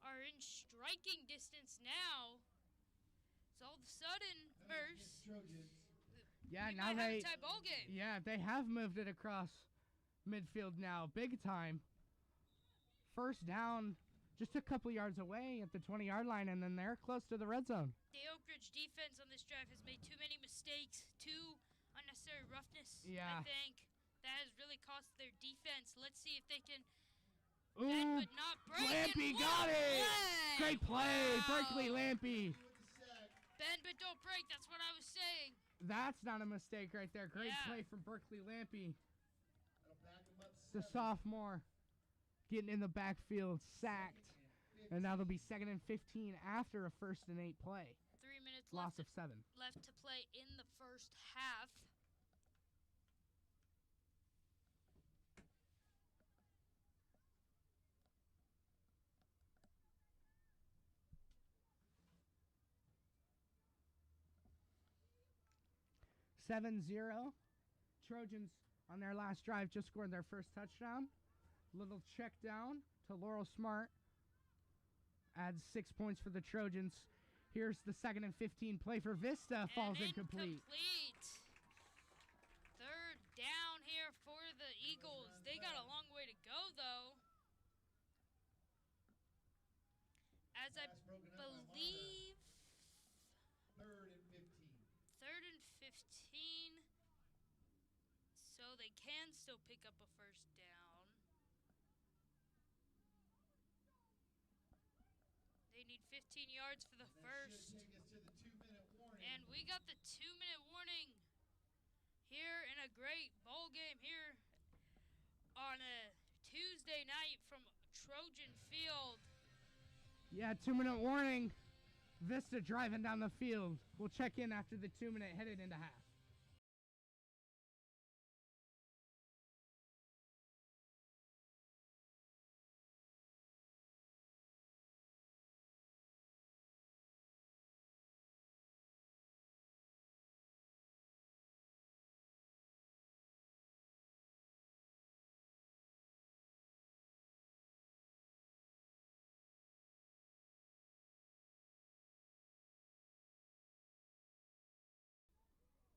[SPEAKER 2] are in striking distance now. So all of a sudden, Merce,
[SPEAKER 3] Trojans.
[SPEAKER 1] Yeah,
[SPEAKER 2] we
[SPEAKER 1] now
[SPEAKER 2] might have
[SPEAKER 1] they
[SPEAKER 2] a tie ball game.
[SPEAKER 1] yeah, they have moved it across midfield now, big time. First down, just a couple yards away at the 20-yard line, and then they're close to the red zone.
[SPEAKER 2] The Oak Ridge defense on this drive has made too many mistakes, too unnecessary roughness.
[SPEAKER 1] Yeah.
[SPEAKER 2] I think that has really cost their defense. Let's see if they can
[SPEAKER 1] Ooh,
[SPEAKER 2] bend but not break.
[SPEAKER 1] Lampy
[SPEAKER 2] and
[SPEAKER 1] got
[SPEAKER 2] what a
[SPEAKER 1] it!
[SPEAKER 2] play!
[SPEAKER 1] Great play,
[SPEAKER 2] Wow.
[SPEAKER 1] Berkeley Lampy.
[SPEAKER 3] With the sack.
[SPEAKER 2] Bend but don't break. That's what I was saying.
[SPEAKER 1] That's not a mistake right there. Great
[SPEAKER 2] Yeah.
[SPEAKER 1] play from Berkeley Lampy,
[SPEAKER 3] That'll back him up
[SPEAKER 1] the
[SPEAKER 3] 7.
[SPEAKER 1] sophomore, getting in the backfield, sacked. And now they'll be 2nd and 15 after a 1st and 8 play.
[SPEAKER 2] 3 minutes
[SPEAKER 1] Loss
[SPEAKER 2] left
[SPEAKER 1] of 7.
[SPEAKER 2] left to play in the first half.
[SPEAKER 1] Seven zero. Trojans on their last drive just scored their first touchdown. Little check down to Laurel Smart. Adds 6 points for the Trojans. Here's the 2nd and 15 play for Vista. Falls
[SPEAKER 2] And
[SPEAKER 1] incomplete.
[SPEAKER 2] Third down here for the Eagles. They got a long way to go, though. As I
[SPEAKER 3] Pass broken up by Mata.
[SPEAKER 2] believe
[SPEAKER 3] 3rd and 15.
[SPEAKER 2] 3rd and 15. So they can still pick up a first down. They need 15 yards for the
[SPEAKER 3] That
[SPEAKER 2] first.
[SPEAKER 3] should take us to the 2-minute warning.
[SPEAKER 2] And we got the 2-minute warning here in a great bowl game here on a Tuesday night from Trojan Field.
[SPEAKER 1] Yeah, 2-minute warning. Vista driving down the field. We'll check in after the 2-minute headed into half.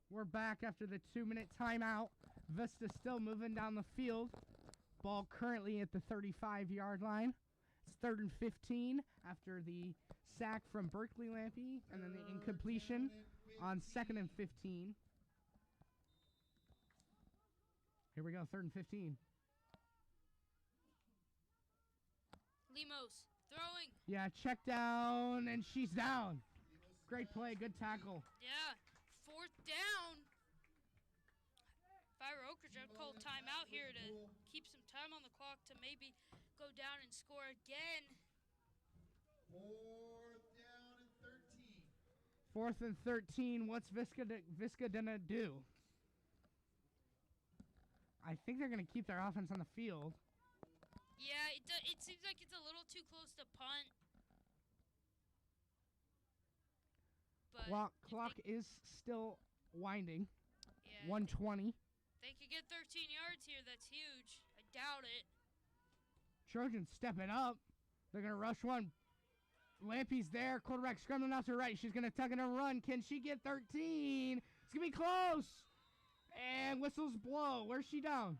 [SPEAKER 1] We're back after the 2-minute timeout. Vista still moving down the field. Ball currently at the 35-yard line. It's 3rd and 15 after the sack from Berkeley Lampy and then the incompletion on 2nd and 15. Here we go, 3rd and 15.
[SPEAKER 2] Limos throwing.
[SPEAKER 1] Yeah, check down, and she's down. Great play, good tackle.
[SPEAKER 2] Yeah, 4th down. If I were Oak Ridge, I'd call timeout here to keep some time on the clock to maybe go down and score again.
[SPEAKER 3] 4th down and 13.
[SPEAKER 1] 4th and 13. What's Visca gonna do? I think they're gonna keep their offense on the field.
[SPEAKER 2] Yeah, it seems like it's a little too close to punt. But
[SPEAKER 1] Clock is still winding.
[SPEAKER 2] yeah,
[SPEAKER 1] 1:20.
[SPEAKER 2] they could get 13 yards here. That's huge. I doubt it.
[SPEAKER 1] Trojans stepping up. They're gonna rush one. Lampy's there. Quarterback scrambling out to her right. She's gonna tuck in a run. Can she get 13? It's gonna be close. And whistles blow. Where's she down?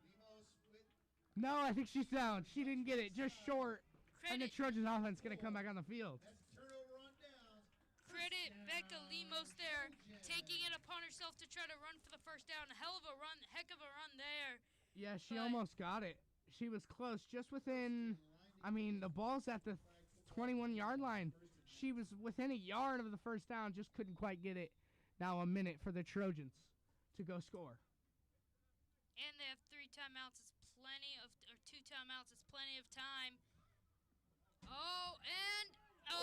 [SPEAKER 3] Limos with
[SPEAKER 1] No, I think she's down. She didn't get it. Just short. And the
[SPEAKER 2] Credit,
[SPEAKER 1] Trojans offense gonna come back on the field.
[SPEAKER 3] that's a turnover on downs.
[SPEAKER 2] credit Becca Limos there, taking it upon herself to try to run for the first down. A hell of a run, heck of a run there.
[SPEAKER 1] Yeah, she
[SPEAKER 2] But-
[SPEAKER 1] almost got it. She was close, just within. I mean, the ball's at the 21-yard line. She was within a yard of the first down, just couldn't quite get it. Now a minute for the Trojans to go score.
[SPEAKER 2] And they have 3 timeouts. It's plenty of, or 2 timeouts. It's plenty of time. Oh, and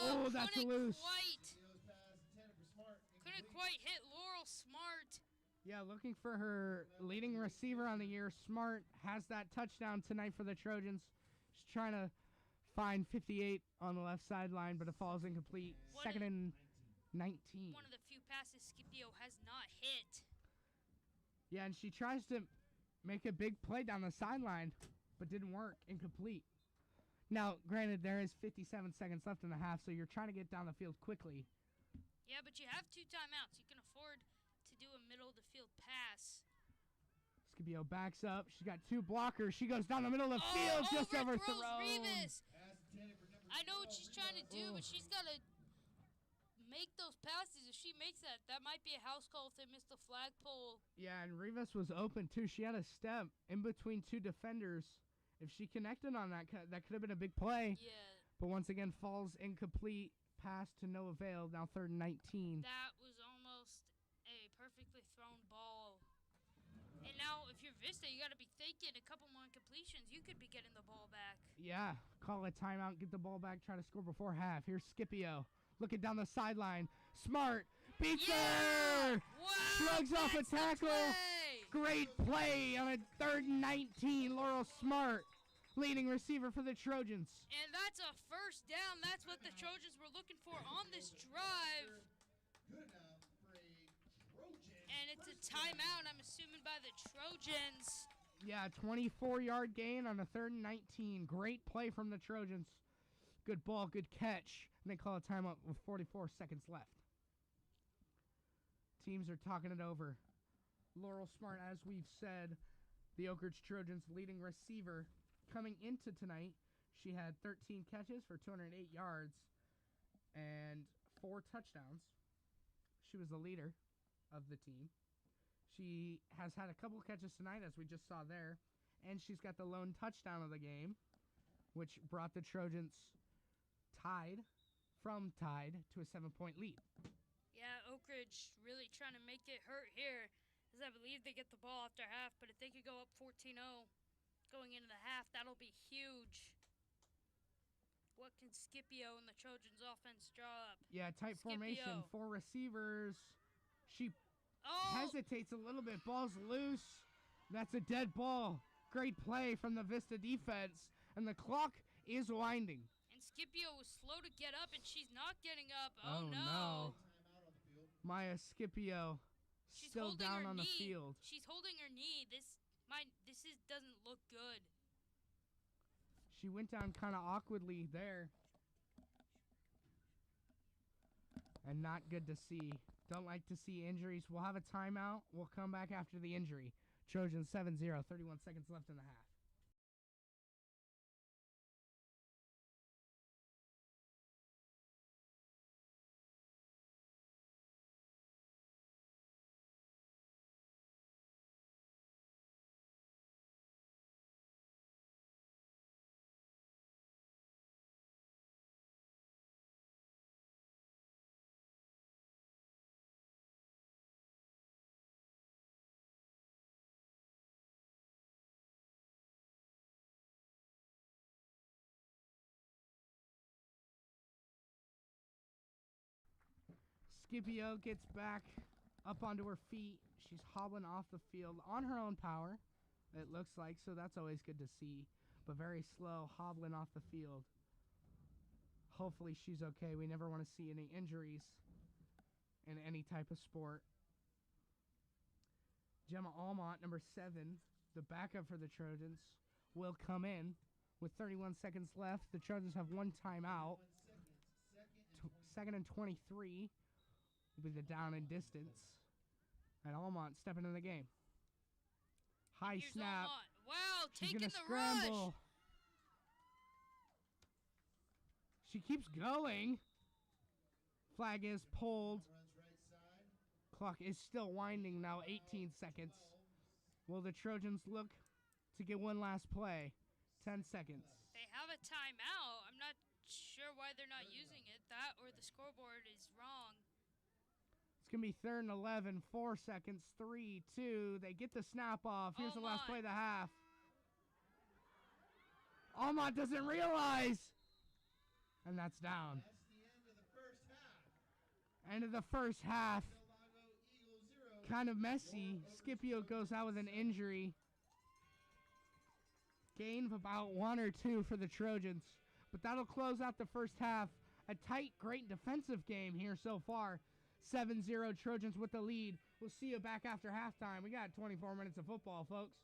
[SPEAKER 1] Oh, that's a loose.
[SPEAKER 3] Leo's pass intended for Smart.
[SPEAKER 2] Couldn't
[SPEAKER 3] Incomplete.
[SPEAKER 2] quite hit Laurel Smart.
[SPEAKER 1] Yeah, looking for her leading receiver on the year. Smart has that touchdown tonight for the Trojans. She's trying to find 58 on the left sideline, but it falls incomplete.
[SPEAKER 2] What
[SPEAKER 1] 2nd
[SPEAKER 2] a-
[SPEAKER 1] and 19.
[SPEAKER 2] One of the few passes Scipio has not hit.
[SPEAKER 1] Yeah, and she tries to make a big play down the sideline, but didn't work. Incomplete. Now, granted, there is 57 seconds left in the half, so you're trying to get down the field quickly.
[SPEAKER 2] Yeah, but you have 2 timeouts. You can afford to do a middle-of-the-field pass.
[SPEAKER 1] Scipio backs up. She's got 2 blockers. She goes down the middle of the field, just overthrown.
[SPEAKER 2] Rivas. I know what she's trying to do, but she's got to make those passes. If she makes that, that might be a house call if they miss the flagpole.
[SPEAKER 1] Yeah, and Rivas was open, too. She had a step in between 2 defenders. If she connected on that could have been a big play.
[SPEAKER 2] Yeah.
[SPEAKER 1] But once again, falls incomplete. Pass to no avail. Now 3rd and 19.
[SPEAKER 2] That was almost a perfectly thrown ball. And now, if you're Vista, you got to be thinking a couple more completions. You could be getting the ball back.
[SPEAKER 1] Yeah, call a timeout, get the ball back, try to score before half. Here's Scipio looking down the sideline. Smart beats her.
[SPEAKER 2] Wow,
[SPEAKER 1] Shrugs off a tackle. Great play on a 3rd and 19. Laurel Smart, leading receiver for the Trojans.
[SPEAKER 2] And that's a first down. That's what the Trojans were looking for on this drive.
[SPEAKER 3] Good enough for a Trojan.
[SPEAKER 2] And it's a timeout, I'm assuming, by the Trojans.
[SPEAKER 1] Yeah, 24-yard gain on a 3rd and 19. Great play from the Trojans. Good ball, good catch. And they call a timeout with 44 seconds left. Teams are talking it over. Laurel Smart, as we've said, the Oak Ridge Trojans' leading receiver. Coming into tonight, she had 13 catches for 208 yards and 4 touchdowns. She was the leader of the team. She has had a couple catches tonight, as we just saw there, and she's got the lone touchdown of the game, which brought the Trojans tied to a 7-point lead.
[SPEAKER 2] Yeah, Oak Ridge really trying to make it hurt here, as I believe they get the ball after half, but if they could go up 14-0 going into the half, that'll be huge. What can Scipio and the Trojans offense draw up?
[SPEAKER 1] Yeah, tight formation, 4 receivers. She hesitates a little bit. Ball's loose. That's a dead ball. Great play from the Vista defense. And the clock is winding.
[SPEAKER 2] And Scipio was slow to get up, and she's not getting up.
[SPEAKER 1] Oh, no. Maya Scipio still down on the field.
[SPEAKER 2] She's holding her knee. This doesn't look good.
[SPEAKER 1] She went down kind of awkwardly there. And not good to see. Don't like to see injuries. We'll have a timeout. We'll come back after the injury. Trojans 7-0, 31 seconds left in the half. Scipio gets back up onto her feet. She's hobbling off the field on her own power, it looks like, so that's always good to see. But very slow, hobbling off the field. Hopefully she's okay. We never want to see any injuries in any type of sport. Gemma Almont, number 7, the backup for the Trojans, will come in with 31 seconds left. The Trojans have 1 timeout. 2nd and 23 will be the down and distance. And Almont stepping in the game. High
[SPEAKER 2] Here's
[SPEAKER 1] snap.
[SPEAKER 2] Almont. Wow,
[SPEAKER 1] She's
[SPEAKER 2] taking
[SPEAKER 1] gonna
[SPEAKER 2] the
[SPEAKER 1] scramble.
[SPEAKER 2] rush.
[SPEAKER 1] She keeps going. Flag is pulled. Clock is still winding now, 18 seconds. Will the Trojans look to get one last play? 10 seconds.
[SPEAKER 2] They have a timeout. I'm not sure why they're not using it. That or the scoreboard is wrong.
[SPEAKER 1] It's going to be 3rd and 11, 4 seconds, 3, 2. They get the snap off. Here's the last play of the half. Almont doesn't realize. And that's down.
[SPEAKER 3] That's the end of the first half.
[SPEAKER 1] End of the first half. Kind of messy. Scipio goes out with an injury. Gain of about 1 or 2 for the Trojans. But that'll close out the first half. A tight, great defensive game here so far. 7-0 Trojans with the lead. We'll see you back after halftime. We got 24 minutes of football, folks.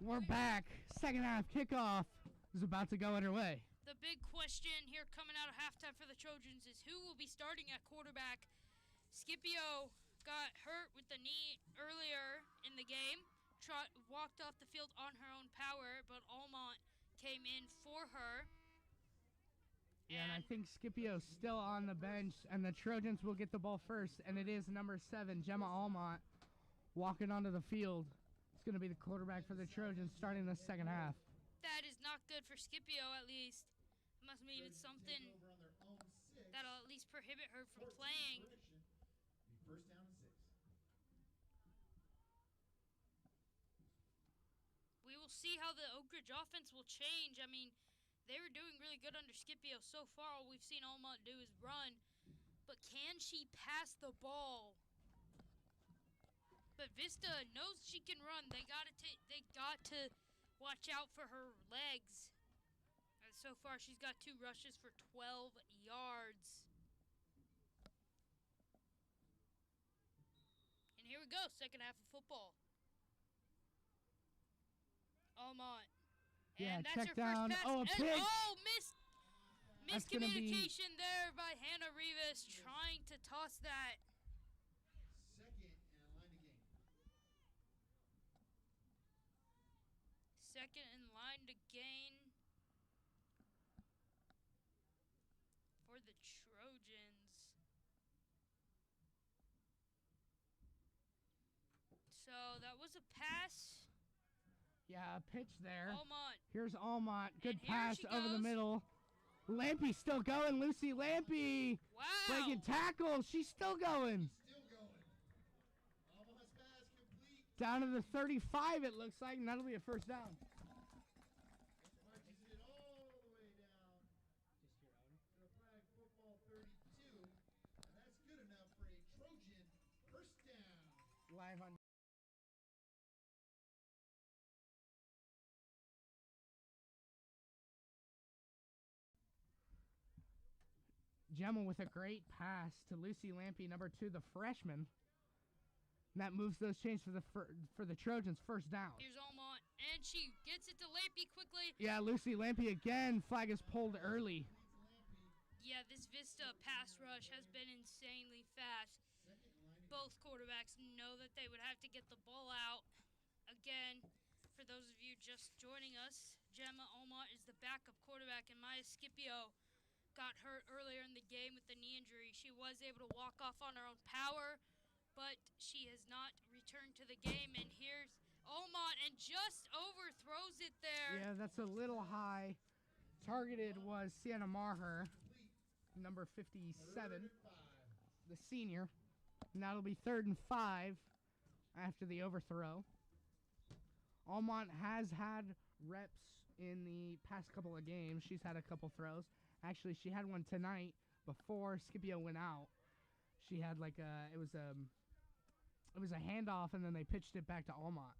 [SPEAKER 1] We're back. Second half kickoff is about to go underway.
[SPEAKER 2] The big question here coming out of halftime for the Trojans is who will be starting at quarterback. Scipio got hurt with the knee earlier in the game, walked off the field on her own power, but Almont came in for her.
[SPEAKER 1] Yeah, and I think Scipio's still on the bench, and the Trojans will get the ball first, and it is number 7, Gemma Almont, walking onto the field. It's going to be the quarterback for the Trojans starting the second half.
[SPEAKER 2] That is not good for Scipio, at least. It must mean it's something that'll at least prohibit her from playing.
[SPEAKER 3] First down and 6.
[SPEAKER 2] We will see how the Oak Ridge offense will change. I mean, they were doing really good under Scipio so far. All we've seen Almont do is run. But can she pass the ball? But Vista knows she can run. They got to watch out for her legs. And so far, she's got 2 rushes for 12 yards. And here we go, second half of football. Almont.
[SPEAKER 1] Yeah,
[SPEAKER 2] And that's
[SPEAKER 1] check
[SPEAKER 2] her
[SPEAKER 1] down.
[SPEAKER 2] first pass.
[SPEAKER 1] Oh, a pick.
[SPEAKER 2] Miscommunication there by Hannah Rivas trying to toss that. Second in line to gain for the Trojans. So that was a pass.
[SPEAKER 1] Yeah, a pitch there.
[SPEAKER 2] Almont.
[SPEAKER 1] Here's Almont. Good
[SPEAKER 2] And here
[SPEAKER 1] pass
[SPEAKER 2] she
[SPEAKER 1] over the
[SPEAKER 2] goes.
[SPEAKER 1] middle. Lampy's still going. Lucy Lampy
[SPEAKER 2] Wow.
[SPEAKER 1] breaking tackles. She's still going.
[SPEAKER 3] Almost pass complete.
[SPEAKER 1] Down to the 35, it looks like, and that'll be a first down.
[SPEAKER 3] Marches it all the way down. To the flag football 32. And that's good enough for a Trojan first down.
[SPEAKER 1] Live on. Gemma with a great pass to Lucy Lampy, number 2, the freshman. And that moves those chains for the Trojans, first down.
[SPEAKER 2] Here's Almont, and she gets it to Lampy quickly.
[SPEAKER 1] Yeah, Lucy Lampy again. Flag is pulled early.
[SPEAKER 2] Yeah, this Vista pass rush has been insanely fast. Both quarterbacks know that they would have to get the ball out. Again, for those of you just joining us, Gemma Almont is the backup quarterback, and Maya Scipio got hurt earlier in the game with the knee injury. She was able to walk off on her own power, but she has not returned to the game. And here's Almont, and just overthrows it there.
[SPEAKER 1] Yeah, that's a little high. Targeted was Sienna Maher, number 57, the senior. And that'll be 3rd and 5 after the overthrow. Almont has had reps in the past couple of games. She's had a couple throws. Actually, she had one tonight before Scipio went out. She had like it was a handoff, and then they pitched it back to Almont.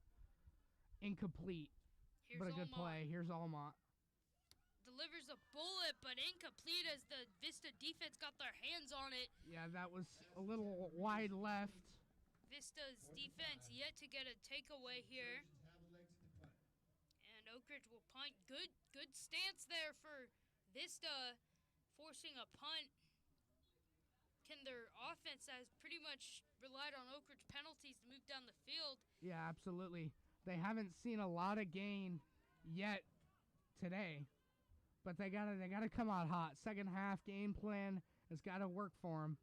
[SPEAKER 1] Incomplete, but a good play. Here's Almont.
[SPEAKER 2] Delivers a bullet, but incomplete as the Vista defense got their hands on it.
[SPEAKER 1] Yeah, that was a little wide left.
[SPEAKER 2] Vista's defense yet to get a takeaway here. And Oak Ridge will punt. Good stance there for Vista, forcing a punt. Can their offense has pretty much relied on Oak Ridge penalties to move down the field.
[SPEAKER 1] Yeah, absolutely. They haven't seen a lot of gain yet today, but they gotta come out hot. Second half game plan has got to work for them.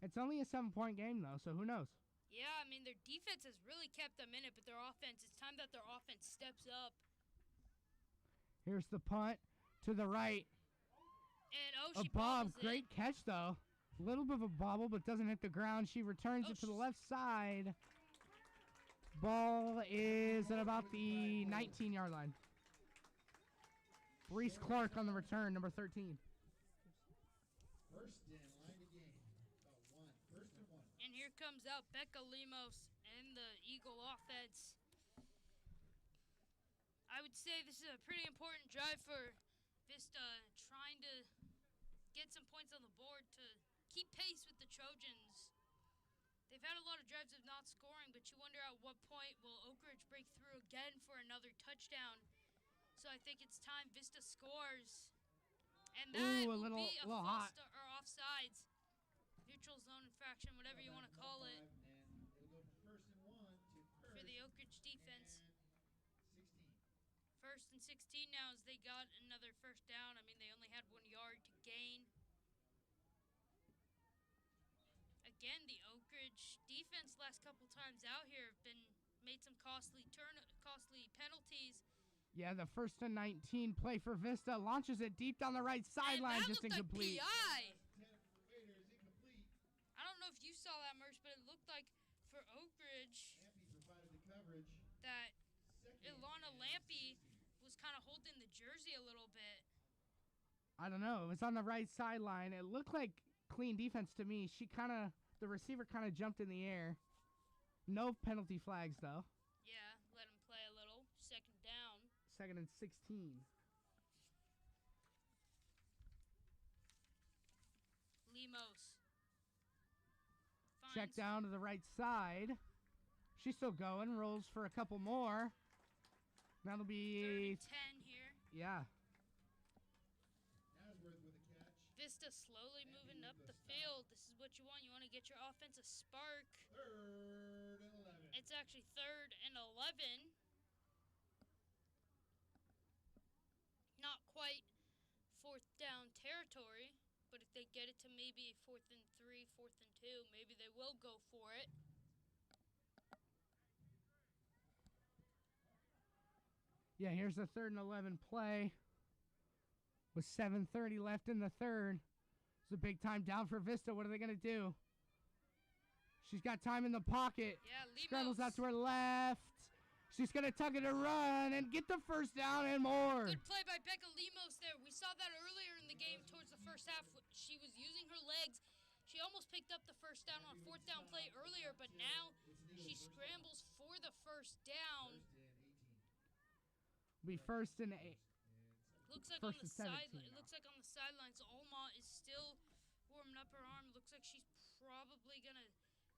[SPEAKER 1] It's only a 7-point game though, so who knows?
[SPEAKER 2] Yeah, I mean their defense has really kept them in it, but their offense, it's time that their offense steps up.
[SPEAKER 1] Here's the punt to the right.
[SPEAKER 2] And she
[SPEAKER 1] Bob,
[SPEAKER 2] bobbles
[SPEAKER 1] great
[SPEAKER 2] it.
[SPEAKER 1] catch though. A little bit of a bobble, but doesn't hit the ground. She returns it to the left side. Ball is at about the 19-yard line. Reese Clark on the return, number 13.
[SPEAKER 3] First in line to gain. About 1. First and 1.
[SPEAKER 2] And here comes out Becca Lemos and the Eagle offense. I would say this is a pretty important drive for Vista, trying to get some points on the board to keep pace with the Trojans. They've had a lot of drives of not scoring, but you wonder at what point will Oak Ridge break through again for another touchdown. So I think it's time Vista scores. And that
[SPEAKER 1] Ooh, a
[SPEAKER 2] will
[SPEAKER 1] little
[SPEAKER 2] be a
[SPEAKER 1] hot.
[SPEAKER 2] false start or offsides. Neutral zone infraction, whatever you want to call it,
[SPEAKER 3] And it'll go first and 1 to
[SPEAKER 2] for the Oak Ridge defense.
[SPEAKER 3] and 16.
[SPEAKER 2] First and 16 now as they got another first down. I mean, they only had 1 yard to gain. Again, the Oak Ridge defense last couple times out here have made some costly penalties.
[SPEAKER 1] Yeah, the 1st and 19 play for Vista. Launches it deep down the right sideline,
[SPEAKER 2] And that
[SPEAKER 1] just
[SPEAKER 2] looked
[SPEAKER 1] incomplete.
[SPEAKER 2] like PI.
[SPEAKER 3] 10 for Raiders, incomplete.
[SPEAKER 2] I don't know if you saw that, Merch, but it looked like for Oak Ridge
[SPEAKER 3] Lampy provided the coverage.
[SPEAKER 2] that
[SPEAKER 3] Second
[SPEAKER 2] Ilana
[SPEAKER 3] and
[SPEAKER 2] Lampy
[SPEAKER 3] 16.
[SPEAKER 2] was kind of holding the jersey a little bit.
[SPEAKER 1] I don't know. It was on the right sideline. It looked like clean defense to me. The receiver kind of jumped in the air. No penalty flags, though.
[SPEAKER 2] Yeah, let him play a little. Second down.
[SPEAKER 1] 2nd and 16.
[SPEAKER 2] Lemos.
[SPEAKER 1] Check down to the right side. She's still going. Rolls for a couple more. That'll
[SPEAKER 2] 3rd
[SPEAKER 1] be...
[SPEAKER 2] and 10 here.
[SPEAKER 1] Yeah.
[SPEAKER 3] Nasworth with a catch.
[SPEAKER 2] Vista slowly moving up the field. This is what you want. You want to get your offense a spark.
[SPEAKER 3] 3rd and 11.
[SPEAKER 2] It's actually 3rd and 11. Not quite 4th down territory, but if they get it to maybe 4th and 3, 4th and 2, maybe they will go for it.
[SPEAKER 1] Yeah, here's the 3rd and 11 play. With 7:30 left in the 3rd. It's a big time down for Vista. What are they going to do? She's got time in the pocket.
[SPEAKER 2] Yeah, Lemos.
[SPEAKER 1] Scrambles out to her left. She's going to tug it and run and get the first down and more.
[SPEAKER 2] Good play by Becca Lemos there. We saw that earlier in the game towards the first half. She was using her legs. She almost picked up the first down on 4th down play earlier, but now she scrambles for the first down.
[SPEAKER 1] Be 1st and 8.
[SPEAKER 2] Looks like
[SPEAKER 1] First
[SPEAKER 2] on the
[SPEAKER 1] and 17
[SPEAKER 2] side. It
[SPEAKER 1] now.
[SPEAKER 2] looks like on the sidelines, Alma is still warming up her arm. Looks like she's probably gonna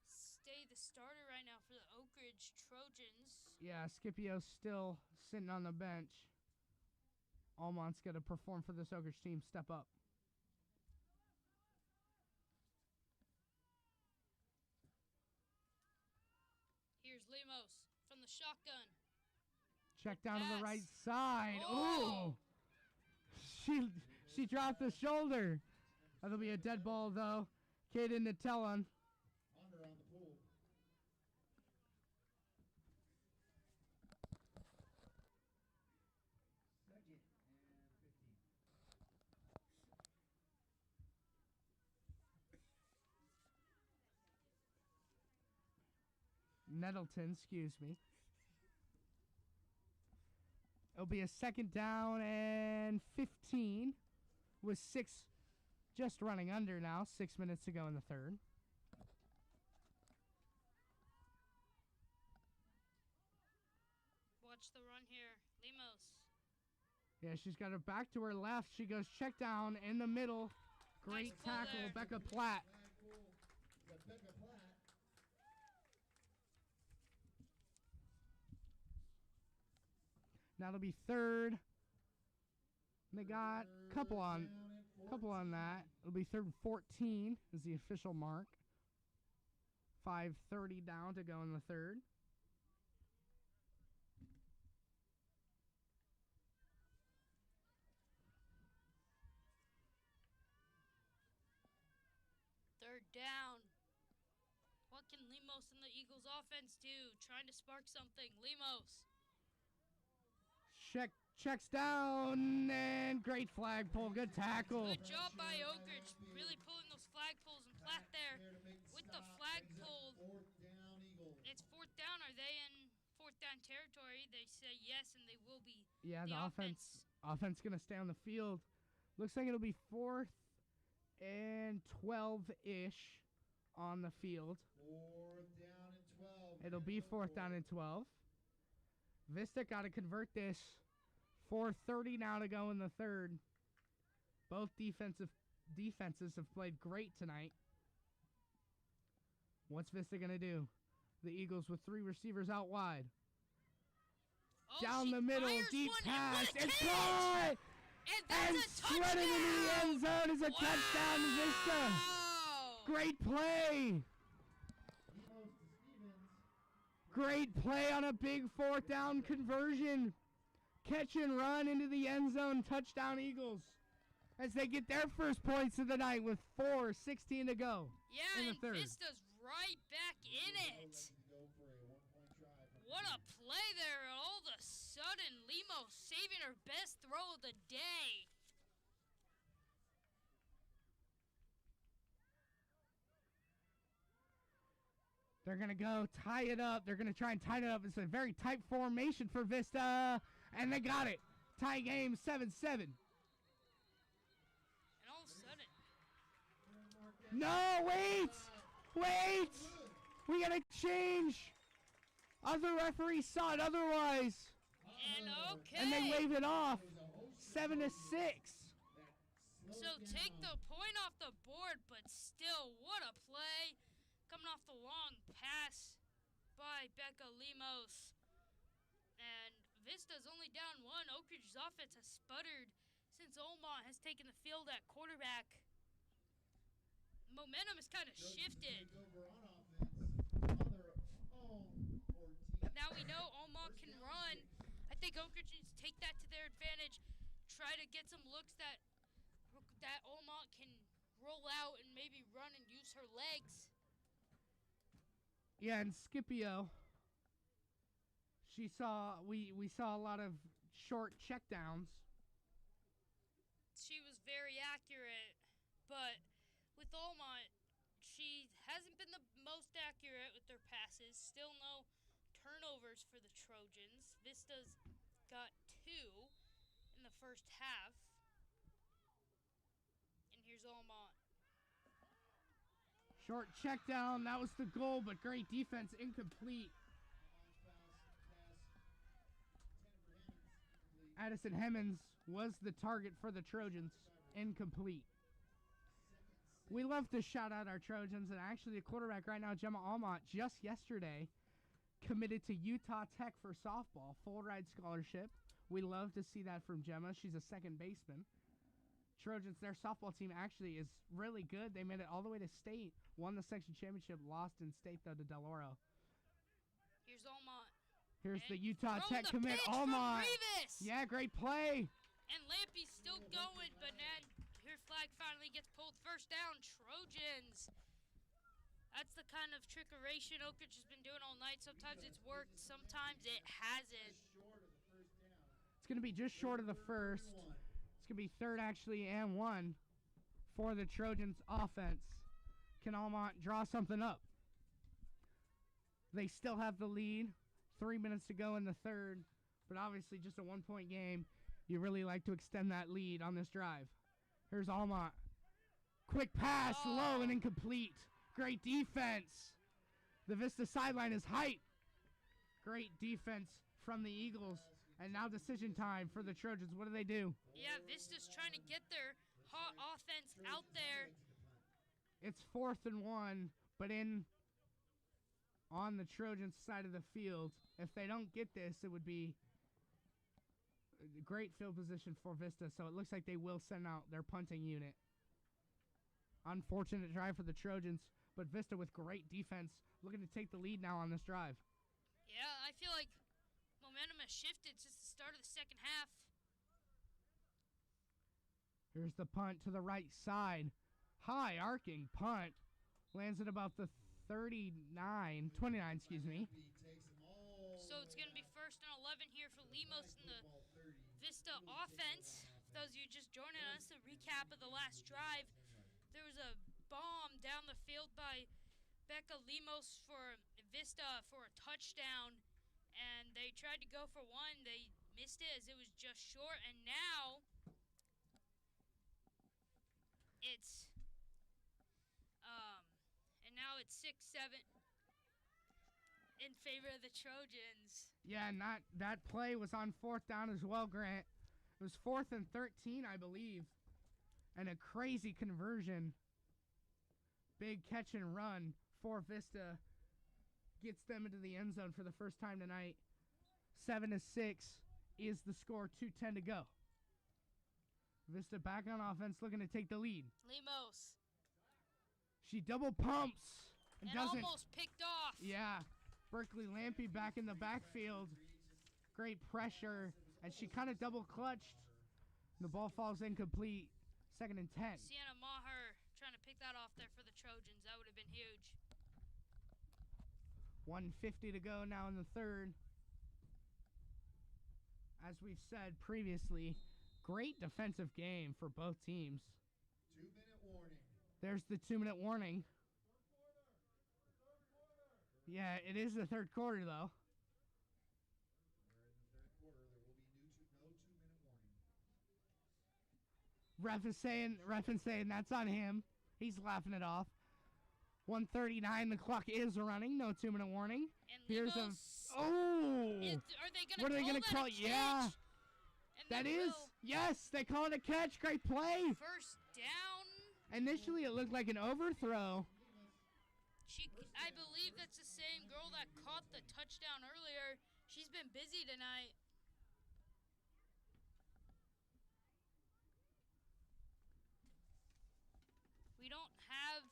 [SPEAKER 2] stay the starter right now for the Oak Ridge Trojans.
[SPEAKER 1] Yeah, Scipio's still sitting on the bench. Almont's going to perform for this Oak Ridge team. Step up.
[SPEAKER 2] Here's Lemos from the shotgun.
[SPEAKER 1] Check down to the
[SPEAKER 2] pass.
[SPEAKER 1] right side.
[SPEAKER 2] Oh!
[SPEAKER 1] Ooh! She dropped the shoulder. That'll be a dead ball, though. Kaden Natellon.
[SPEAKER 3] Under on the pool. Second and 15.
[SPEAKER 1] Nettleton, excuse me. It'll be a 2nd down and 15 with 6 just running under now. 6 minutes to go in the 3rd.
[SPEAKER 2] Watch the run here. Lemos.
[SPEAKER 1] Yeah, she's got her back to her left. She goes check down in the middle. Great
[SPEAKER 2] Nice pull
[SPEAKER 1] tackle,
[SPEAKER 2] there.
[SPEAKER 1] Becca Platt.
[SPEAKER 3] Flag pull. Rebecca Platt.
[SPEAKER 1] Now it'll be 3rd. They got a couple on that. It'll be 3rd and 14 is the official mark. 5:30 down to go in the 3rd.
[SPEAKER 2] Third down. What can Lemos and the Eagles offense do? Trying to spark something. Lemos.
[SPEAKER 1] Checks down and great flag pull. Good tackle.
[SPEAKER 2] Good job by Oak Ridge. Really pulling those flag pulls and Platt there.
[SPEAKER 3] There to make
[SPEAKER 2] With the
[SPEAKER 3] stop.
[SPEAKER 2] flag
[SPEAKER 3] Brings up
[SPEAKER 2] pull.
[SPEAKER 3] 4th down Eagles.
[SPEAKER 2] It's 4th down. Are they in 4th down territory? They say yes, and they will be.
[SPEAKER 1] Yeah,
[SPEAKER 2] The
[SPEAKER 1] the offense gonna stay on the field. Looks like it'll be 4th and 12-ish on the field.
[SPEAKER 3] 4th down and 12.
[SPEAKER 1] It'll be 4th down and 12. Vista got to convert this. 4:30 now to go in the 3rd. Both defenses have played great tonight. What's Vista going to do? The Eagles with 3 receivers out wide.
[SPEAKER 2] Oh,
[SPEAKER 1] Down
[SPEAKER 2] she
[SPEAKER 1] the middle,
[SPEAKER 2] fires
[SPEAKER 1] deep
[SPEAKER 2] one,
[SPEAKER 1] pass.
[SPEAKER 2] and what a
[SPEAKER 1] It's
[SPEAKER 2] catch!
[SPEAKER 1] caught!
[SPEAKER 2] And
[SPEAKER 1] And
[SPEAKER 2] that's a
[SPEAKER 1] threading into the
[SPEAKER 2] touchdown!
[SPEAKER 1] end zone is a touchdown to Vista.
[SPEAKER 2] Wow!
[SPEAKER 1] Great play.
[SPEAKER 3] Emos to Stevens.
[SPEAKER 1] Great play on a big 4th down conversion. Catch and run into the end zone. Touchdown Eagles. As they get their first points of the night with 4:16 to go.
[SPEAKER 2] Yeah,
[SPEAKER 1] in the
[SPEAKER 2] and
[SPEAKER 1] third.
[SPEAKER 2] Vista's right back in it.
[SPEAKER 3] Elected to go for a 1-point try from
[SPEAKER 2] What a play there. And all of a sudden, Limo saving her best throw of the day.
[SPEAKER 1] They're going to go tie it up. They're going to try and tie it up. It's a very tight formation for Vista. And they got it. Tie game 7-7.
[SPEAKER 2] And all of a sudden,
[SPEAKER 1] No, wait. Wait. We got to change. Other referees saw it otherwise.
[SPEAKER 2] and okay.
[SPEAKER 1] And they waved it off. 7-6.
[SPEAKER 2] So take the point off the board, but still, what a play. Coming off the long pass by Becca Lemos. And Vista's only down 1. Oak Ridge's offense has sputtered since Olmont has taken the field at quarterback. Momentum has kind of shifted.
[SPEAKER 3] Take over on offense on their own 14.
[SPEAKER 2] Now we know Olmont can run. I think Oak Ridge needs to take that to their advantage. Try to get some looks that Olmont can roll out and maybe run and use her legs.
[SPEAKER 1] Yeah, and Scipio. We saw a lot of short checkdowns.
[SPEAKER 2] She was very accurate, but with Olmont, she hasn't been the most accurate with their passes. Still no turnovers for the Trojans. Vista's got 2 in the first half. And here's Olmont.
[SPEAKER 1] Short check down. That was the goal, but great defense. Incomplete. Addison Hemmons was the target for the Trojans. Incomplete. We love to shout out our Trojans, and actually the quarterback right now, Gemma Almont, just yesterday committed to Utah Tech for softball, full ride scholarship. We love to see that from Gemma. She's a second baseman. Trojans, their softball team actually is really good. They made it all the way to state, won the section championship, lost in state though to Del Oro.
[SPEAKER 2] Here's Olmont.
[SPEAKER 1] Here's
[SPEAKER 2] And
[SPEAKER 1] the Utah
[SPEAKER 2] throwing
[SPEAKER 1] Tech
[SPEAKER 2] the
[SPEAKER 1] commit,
[SPEAKER 2] pitch from
[SPEAKER 1] Almont.
[SPEAKER 2] Rivas.
[SPEAKER 1] Yeah, great play.
[SPEAKER 2] And Lampy's still going, but then her flag finally gets pulled. First down, Trojans. That's the kind of trickeration Oak Ridge has been doing all night. Sometimes it's worked, sometimes it hasn't.
[SPEAKER 1] It's going to be just short of the first. It's going to be third actually and 1 for the Trojans offense. Can Almont draw something up? They still have the lead. 3 minutes to go in the third, but obviously just a 1-point game. You really like to extend that lead on this drive. Here's Almont. Quick pass, low and incomplete. Great defense. The Vista sideline is hype. Great defense from the Eagles. And now decision time for the Trojans. What do?
[SPEAKER 2] Yeah, Vista's trying to get their hot offense out there.
[SPEAKER 1] It's 4th and 1, but on the Trojans side of the field. If they don't get this, it would be a great field position for Vista. So it looks like they will send out their punting unit. Unfortunate drive for the Trojans, but Vista with great defense, looking to take the lead now on this drive.
[SPEAKER 2] Yeah, I feel like momentum has shifted since the start of the second half.
[SPEAKER 1] Here's the punt to the right side. High arcing punt. Lands at about the 29, excuse me.
[SPEAKER 2] So it's going to be 1st and 11 here for Lemos in the Vista offense. For those of you just joining us, a recap of the last drive. There was a bomb down the field by Becca Lemos for Vista for a touchdown. And they tried to go for 1. They missed it as it was just short. And now it's 6-7 in favor of the Trojans.
[SPEAKER 1] Yeah, and that play was on 4th down as well, Grant. It was 4th and 13, I believe. And a crazy conversion. Big catch and run for Vista. Gets them into the end zone for the first time tonight. 7-6 is the score. 2:10 to go. Vista back on offense, looking to take the lead.
[SPEAKER 2] Lemos.
[SPEAKER 1] She double pumps and doesn't.
[SPEAKER 2] Almost picked off.
[SPEAKER 1] Yeah. Berkeley Lampy back in the backfield. Great pressure, and she kind of double clutched. The ball falls incomplete. 2nd and 10.
[SPEAKER 2] Sienna Maher trying to pick that off there for the Trojans. That would have been huge.
[SPEAKER 1] 1:50 to go now in the third. As we've said previously, great defensive game for both teams.
[SPEAKER 3] 2-minute warning.
[SPEAKER 1] There's the 2-minute warning. Yeah, it is the third quarter, though.
[SPEAKER 3] We're in the third quarter. There will be no 2-minute warning.
[SPEAKER 1] Ref is saying that's on him. He's laughing it off. 1:39, the clock is running. No 2-minute warning.
[SPEAKER 2] And
[SPEAKER 1] Here's a...
[SPEAKER 2] Lemos,
[SPEAKER 1] Oh!
[SPEAKER 2] Are they going to call that a
[SPEAKER 1] Yeah.
[SPEAKER 2] catch? And
[SPEAKER 1] That
[SPEAKER 2] they
[SPEAKER 1] is...
[SPEAKER 2] will.
[SPEAKER 1] Yes, they call it a catch. Great play.
[SPEAKER 2] First down.
[SPEAKER 1] Initially, it looked like an overthrow.
[SPEAKER 2] I believe that's the same girl that caught the touchdown earlier. She's been busy tonight. We don't have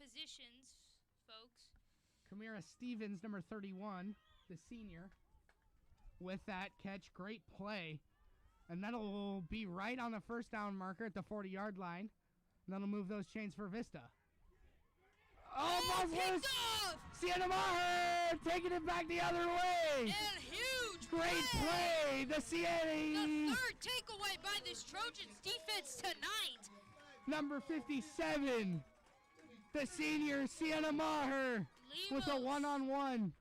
[SPEAKER 2] positions, folks.
[SPEAKER 1] Kamira Stevens, number 31, the senior, with that catch. Great play. And that'll be right on the first down marker at the 40-yard line. And that'll move those chains for Vista. Oh, ball's loose!
[SPEAKER 2] Picked off!
[SPEAKER 1] Sienna Maher taking it back the other way.
[SPEAKER 2] And huge
[SPEAKER 1] Great play. The
[SPEAKER 2] The
[SPEAKER 1] Sienna,
[SPEAKER 2] third takeaway by this Trojans defense tonight.
[SPEAKER 1] number 57, the senior Sienna Maher with a
[SPEAKER 2] Lemos.
[SPEAKER 1] one-on-one.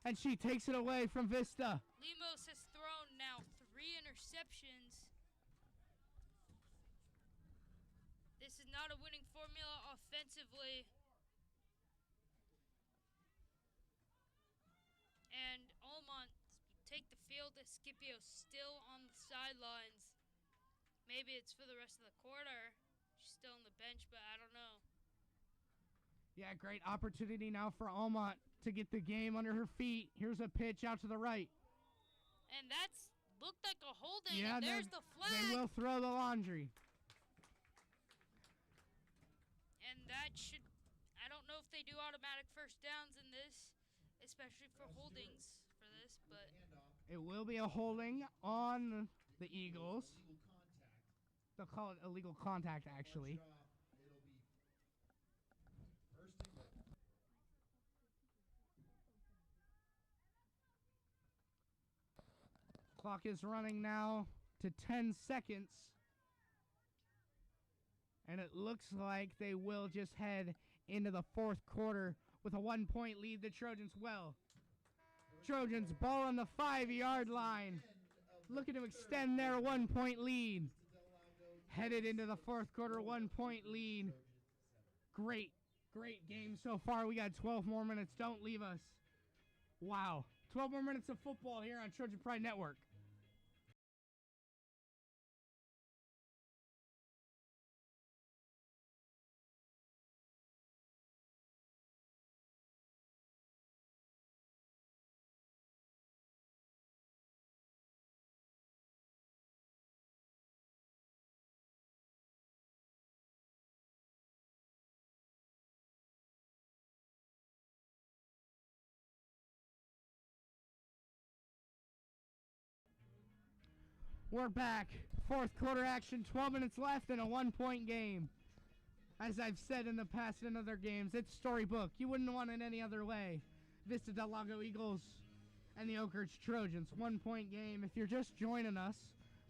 [SPEAKER 1] And she takes it away from Vista.
[SPEAKER 2] Lemos has thrown now 3 interceptions. This is not a winning formula offensively. And Almont take the field as Scipio still on the sidelines. Maybe it's for the rest of the quarter. She's still on the bench, but I don't know.
[SPEAKER 1] Yeah, great opportunity now for Almont to get the game under her feet. Here's a pitch out to the right.
[SPEAKER 2] And that's looked like a holding.
[SPEAKER 1] Yeah,
[SPEAKER 2] and there's the flag.
[SPEAKER 1] they will throw the laundry.
[SPEAKER 2] And that should, I don't know if they do automatic first downs in this, especially for holdings for this, but
[SPEAKER 3] Handoff.
[SPEAKER 1] It will be a holding on the Eagles.
[SPEAKER 3] Illegal contact.
[SPEAKER 1] They'll call it illegal contact, actually.
[SPEAKER 3] Punched off. It'll be first and goal.
[SPEAKER 1] Clock is running now to 10 seconds. And it looks like they will just head into the fourth quarter with a 1-point lead. The Trojans well. Trojans ball on the 5-yard line. Looking to extend their 1-point lead. Headed into the fourth quarter, 1-point lead. Great game so far. We got 12 more minutes. Don't leave us. Wow. 12 more minutes of football here on Trojan Pride Network. We're back. Fourth quarter action, 12 minutes left and a 1-point game. As I've said in the past in other games, it's storybook. You wouldn't want it any other way. Vista Del Lago Eagles and the Oak Ridge Trojans. 1-point game. If you're just joining us,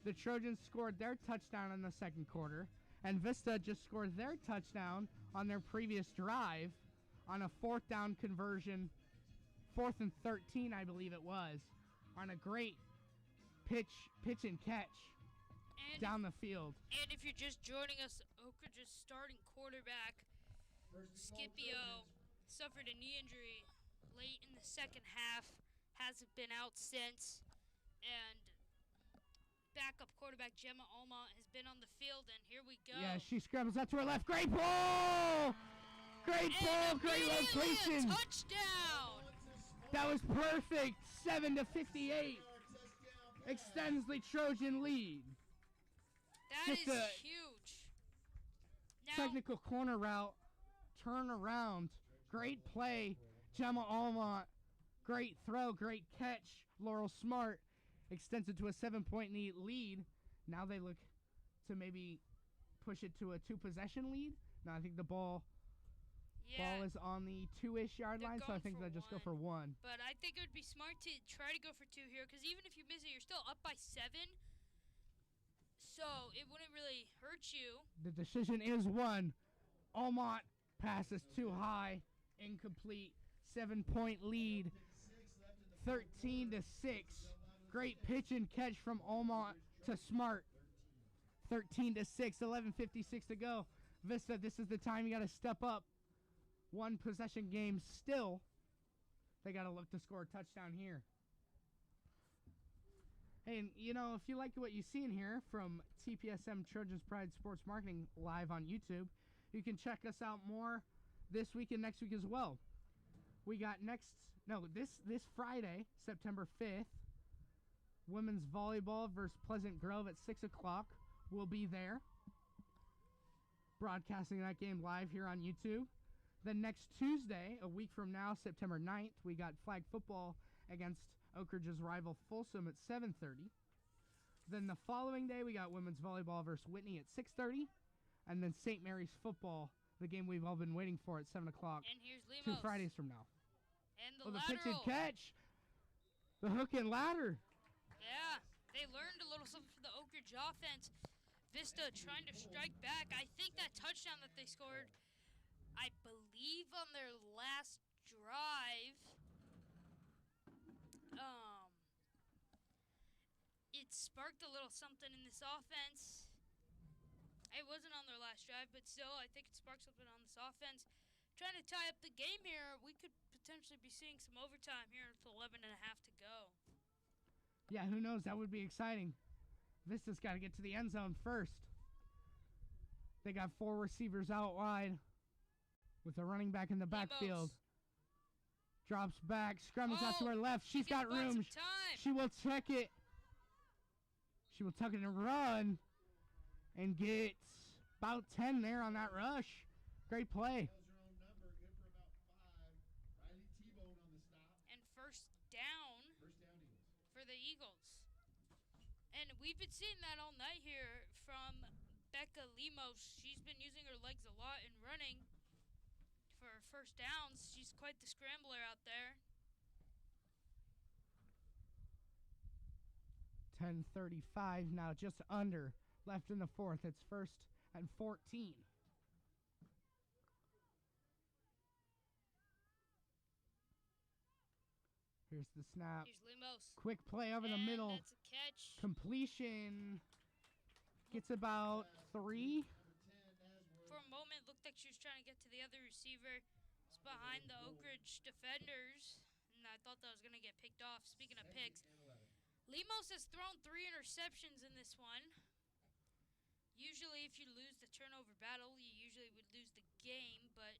[SPEAKER 1] the Trojans scored their touchdown in the second quarter, and Vista just scored their touchdown on their previous drive on a 4th down conversion, 4th and 13, I believe it was, on a great pitch and catch
[SPEAKER 2] and
[SPEAKER 1] down the field.
[SPEAKER 2] And if you're just joining us, Oak Ridge's starting quarterback, Scipio, suffered a knee injury late in the second half, hasn't been out since, and backup quarterback Gemma Almont has been on the field, and here we go.
[SPEAKER 1] Yeah, she scrambles out to her left. Great ball! Great ball, great
[SPEAKER 2] Immediately a
[SPEAKER 1] location.
[SPEAKER 2] touchdown.
[SPEAKER 1] That was perfect. 7-58. Extends the Trojan lead.
[SPEAKER 2] That
[SPEAKER 1] Just
[SPEAKER 2] is
[SPEAKER 1] a
[SPEAKER 2] huge. Now,
[SPEAKER 1] technical corner route. Turn around. Great play. Gemma Almont. Great throw. Great catch. Laurel Smart extends it to a 7-point lead. Now they look to maybe push it to a 2-possession lead. No, I think the ball is on the 2-ish yard
[SPEAKER 2] They're
[SPEAKER 1] line, so I
[SPEAKER 2] going
[SPEAKER 1] think
[SPEAKER 2] for
[SPEAKER 1] they'll just go
[SPEAKER 2] one.
[SPEAKER 1] for 1.
[SPEAKER 2] but I think it would be smart to try to go for 2 here, because even if you miss it, you're still up by 7. So it wouldn't really hurt you.
[SPEAKER 1] The decision is 1. Almont passes too high. Incomplete. 7-point lead. 13-6. Great pitch and catch from Almont to Smart. 13-6. 11:56 to go. Vista, this is the time you got to step up. 1 possession game still. They got to look to score a touchdown here. Hey, and you know, if you like what you see in here from TPSM Trojans Pride Sports Marketing live on YouTube, you can check us out more this week and next week as well. We got this Friday, September 5th, women's volleyball versus Pleasant Grove at 6 o'clock. We'll be there, broadcasting that game live here on YouTube. Then next Tuesday, a week from now, September 9th, we got flag football against Oak Ridge's rival Folsom at 7:30. Then the following day, we got women's volleyball versus Whitney at 6:30. And then St. Mary's football, the game we've all been waiting for, at 7 o'clock.
[SPEAKER 2] And here's
[SPEAKER 1] 2
[SPEAKER 2] Lemos.
[SPEAKER 1] Fridays from now.
[SPEAKER 2] And the
[SPEAKER 1] The
[SPEAKER 2] lateral.
[SPEAKER 1] pitch and catch. The hook and ladder.
[SPEAKER 2] Yeah, they learned a little something from the Oak Ridge offense. Vista trying to strike back. I think that touchdown that they scored, I believe on their last drive, it sparked a little something in this offense. It wasn't on their last drive, but still, I think it sparked something on this offense. Trying to tie up the game here. We could potentially be seeing some overtime here with 11 and a half to go.
[SPEAKER 1] Yeah, who knows? That would be exciting. Vista's got to get to the end zone first. They got 4 receivers out wide with a running back in the backfield. Drops back, scrambles out to her left. She's got room. She will check it. She will tuck it and run and get about 10 there on that rush. Great play.
[SPEAKER 2] And first down for the Eagles. And we've been seeing that all night here from Becca Lemos. She's been using her legs a lot in running for first downs. She's quite the scrambler out there.
[SPEAKER 1] 10:35 now, just under. Left in the 4th. It's 1st and 14. Here's the snap.
[SPEAKER 2] Here's Lemos.
[SPEAKER 1] Quick play over the middle.
[SPEAKER 2] That's a catch.
[SPEAKER 1] Completion. Gets about 3.
[SPEAKER 2] For a moment, it looked like she was trying to get to the other receiver. It's behind the Oak Ridge defenders. And I thought that was going to get picked off. Speaking of picks, Lemos has thrown 3 interceptions in this one. Usually, if you lose the turnover battle, you usually would lose the game. But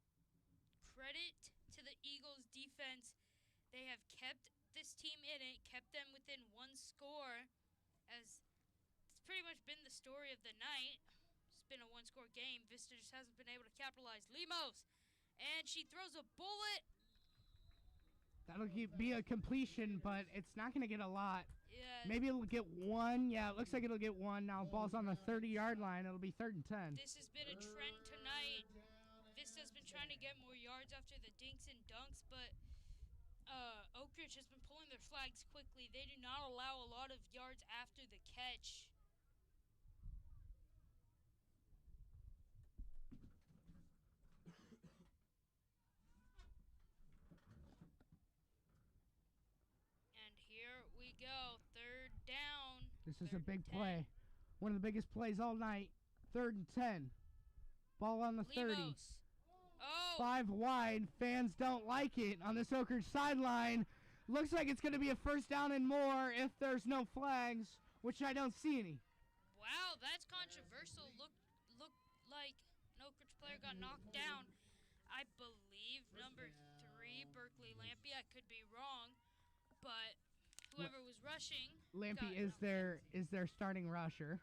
[SPEAKER 2] credit to the Eagles' defense. They have kept this team in it, kept them within 1 score, as it's pretty much been the story of the night. It's been a 1-score game. Vista just hasn't been able to capitalize. Lemos, and she throws a bullet.
[SPEAKER 1] That'll be a completion, but it's not going to get a lot.
[SPEAKER 2] Yeah.
[SPEAKER 1] Maybe it'll get 1. Yeah, it looks like it'll get 1. Now ball's on the 30-yard line. It'll be 3rd and 10.
[SPEAKER 2] This has been a trend tonight. Vista's been trying to get more yards after the dinks and dunks, but Oak Ridge has been pulling their flags quickly. They do not allow a lot of yards after the catch. And here we go. 3rd down.
[SPEAKER 1] This is a
[SPEAKER 2] 3rd
[SPEAKER 1] big
[SPEAKER 2] and 10.
[SPEAKER 1] play. One of the biggest plays all night. 3rd and 10. Ball on the 30.
[SPEAKER 2] Lemos. Oh.
[SPEAKER 1] 5 wide. Fans don't like it on this Oak Ridge sideline. Looks like it's going to be a 1st down and more if there's no flags, which I don't see any.
[SPEAKER 2] Wow, that's controversial. Looked like an Oak Ridge player got knocked down. I believe number 3, Berkeley Lampy. I could be wrong, but whoever was rushing.
[SPEAKER 1] Lampy
[SPEAKER 2] got
[SPEAKER 1] is their starting rusher.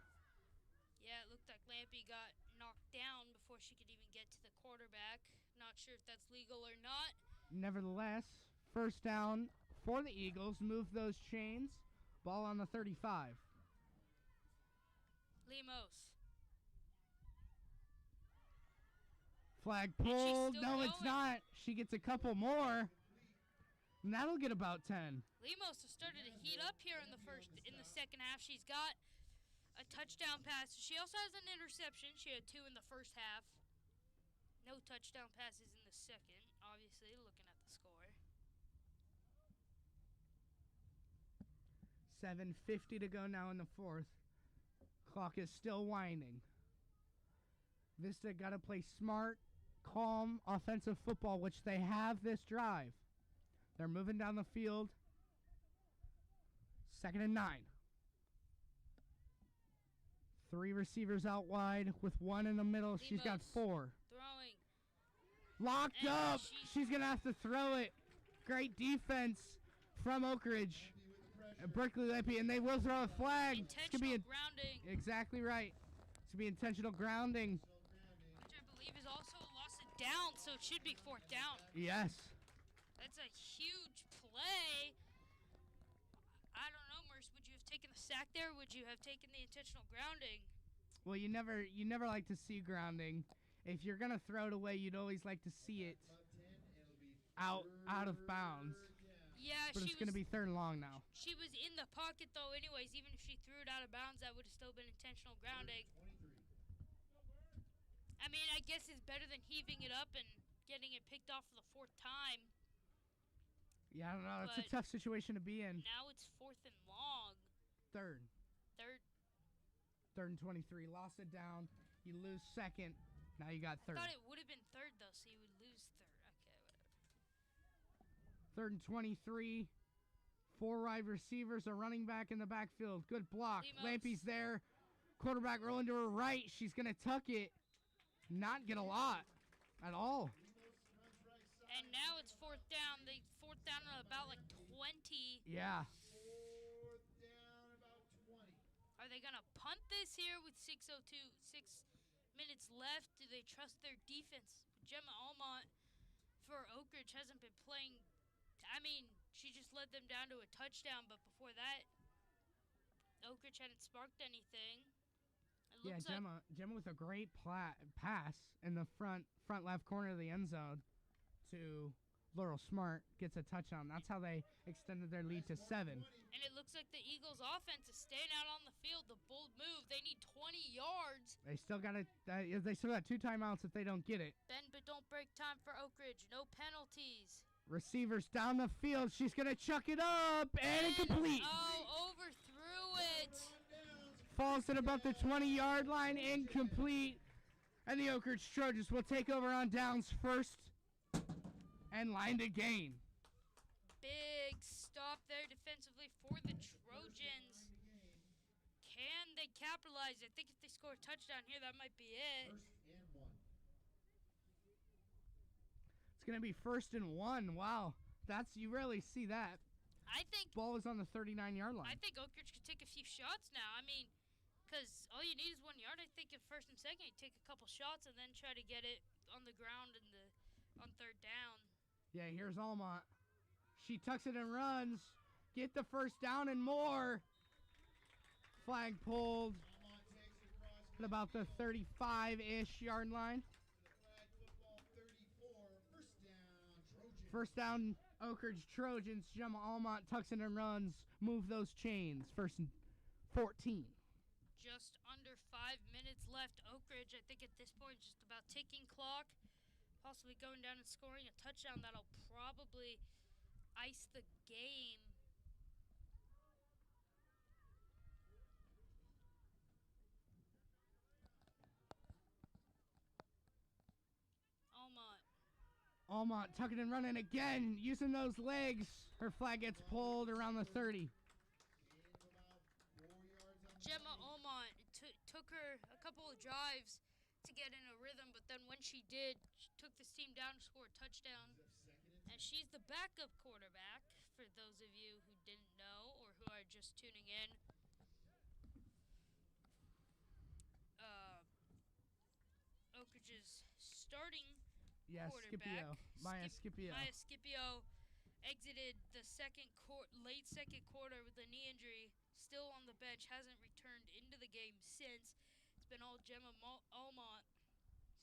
[SPEAKER 2] Yeah, it looked like Lampy got knocked down before she could even get to the quarterback. Not sure if that's legal or not.
[SPEAKER 1] Nevertheless, first down for the Eagles. Move those chains. Ball on the 35.
[SPEAKER 2] Lemos.
[SPEAKER 1] Flag
[SPEAKER 2] she's
[SPEAKER 1] pulled.
[SPEAKER 2] still
[SPEAKER 1] No, it's
[SPEAKER 2] going.
[SPEAKER 1] not. She gets a couple more. And that'll get about 10.
[SPEAKER 2] Lemos has started to heat up here in the second half. She's got a touchdown pass. She also has an interception. She had 2 in the first half. No touchdown passes in the second, obviously, looking at the score.
[SPEAKER 1] 7:50 to go now in the fourth. Clock is still winding. Vista got to play smart, calm, offensive football, which they have this drive. They're moving down the field. 2nd and 9. 3 receivers out wide with 1 in the middle. She's got 4.
[SPEAKER 2] Throwing.
[SPEAKER 1] Locked
[SPEAKER 2] And
[SPEAKER 1] up. She's going to have to throw it. Great defense from Oak Ridge. Berkeley Lippy, and they will throw a flag.
[SPEAKER 2] Intentional grounding.
[SPEAKER 1] Exactly right. It's going to be intentional grounding.
[SPEAKER 2] Which I believe is also a loss of down, so it should be 4th down.
[SPEAKER 1] Yes.
[SPEAKER 2] That's a huge play. I don't know, Merce. Would you have taken the sack there? Would you have taken the intentional grounding?
[SPEAKER 1] Well, you never like to see grounding. If you're going to throw it away, you'd always like to see it out of bounds.
[SPEAKER 2] Yeah,
[SPEAKER 1] but it's going to be 3rd and long now.
[SPEAKER 2] She was in the pocket, though, anyways. Even if she threw it out of bounds, that would have still been intentional grounding. I mean, I guess it's better than heaving it up and getting it picked off for the 4th time.
[SPEAKER 1] Yeah, I don't know. It's a tough situation to be in.
[SPEAKER 2] Now it's 4th and long.
[SPEAKER 1] 3rd. 3rd and 23. Lost it down. You lose 2nd. Now you got 3rd.
[SPEAKER 2] I thought it would have been 3rd, though, so you would lose 3rd. Okay, whatever.
[SPEAKER 1] 3rd and 23. 4 wide receivers, a running back in the backfield. Good block. Lampy's there. Quarterback rolling to her right. She's going to tuck it. Not get a lot at all.
[SPEAKER 2] And now it's 4th down. The 4th down at about like 20.
[SPEAKER 1] Yeah.
[SPEAKER 3] 4th down, about 20.
[SPEAKER 2] Are they going to punt this here with 6 minutes left? Do they trust their defense? Gemma Almont for Oak Ridge hasn't been playing. I mean, she just led them down to a touchdown, but before that, Oak Ridge hadn't sparked anything.
[SPEAKER 1] Yeah, Gemma with a great pass in the front left corner of the end zone to Laurel Smart, gets a touchdown. That's how they extended their lead to 7.
[SPEAKER 2] And it looks like the Eagles' offense is staying out on the field. The bold move. They need 20 yards.
[SPEAKER 1] They still got 2 timeouts if they don't get it.
[SPEAKER 2] Bend but don't break time for Oak Ridge. No penalties.
[SPEAKER 1] Receivers down the field. She's going to chuck it up and incomplete.
[SPEAKER 2] Oh, overthrew it.
[SPEAKER 1] Falls at about the 20-yard line, incomplete. And the Oak Ridge Trojans will take over on downs first and line to gain.
[SPEAKER 2] Big stop there defensively for the Trojans. Can they capitalize? I think if they score a touchdown here, that might be it.
[SPEAKER 3] 1st and 1.
[SPEAKER 1] It's going to be 1st and 1. Wow. You rarely see that.
[SPEAKER 2] I think
[SPEAKER 1] ball is on the 39-yard line.
[SPEAKER 2] I think Oak Ridge could take a few shots now. I mean, because all you need is 1 yard. I think at 1st and 2nd, you take a couple shots and then try to get it on the ground on 3rd down.
[SPEAKER 1] Yeah, here's Almont. She tucks it and runs. Get the 1st down and more. Flag pulled at about the 35-ish yard line. First down, Oak Ridge Trojans. Gemma Almont tucks it and runs. Move those chains. 1st and 14.
[SPEAKER 2] Just under 5 minutes left. Oak Ridge, I think at this point, just about ticking clock. Possibly going down and scoring a touchdown that'll probably ice the game. Almont
[SPEAKER 1] tucking and running again, using those legs. Her flag gets pulled around the 30.
[SPEAKER 2] Gemma Almont took her a couple of drives to get in a rhythm, but then when she did, she took this team down to score a touchdown. And she's the backup quarterback, for those of you who didn't know or who are just tuning in. Oak Ridge's starting quarterback,
[SPEAKER 1] Scipio.
[SPEAKER 2] Maya Scipio, exited the late second quarter with a knee injury. Still on the bench, hasn't returned into the game since. It's been all Gemma Almont.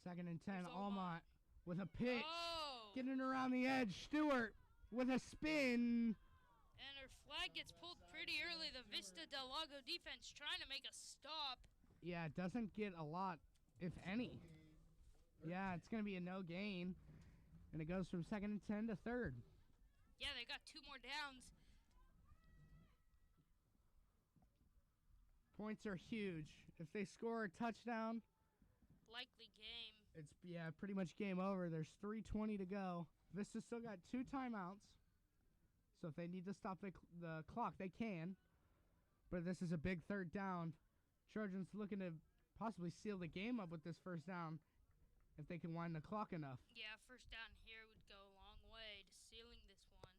[SPEAKER 1] 2nd and 10,
[SPEAKER 2] Here's Almont.
[SPEAKER 1] Almont with a pitch.
[SPEAKER 2] Oh!
[SPEAKER 1] Getting around the edge. Stewart with a spin.
[SPEAKER 2] And her flag gets pulled pretty early. The Vista Del Lago defense trying to make a stop.
[SPEAKER 1] Yeah, it doesn't get a lot, if any. Yeah, it's going to be a no gain. And it goes from 2nd and 10 to 3rd.
[SPEAKER 2] Yeah, they got 2 more downs.
[SPEAKER 1] Points are huge. If they score a touchdown,
[SPEAKER 2] Likely game.
[SPEAKER 1] it's pretty much game over. There's 3:20 to go. Vista's still got 2 timeouts. So if they need to stop the clock, they can. But this is a big 3rd down. Trojans looking to possibly seal the game up with this 1st down if they can wind the clock enough.
[SPEAKER 2] Yeah, 1st down here would go a long way to sealing this one.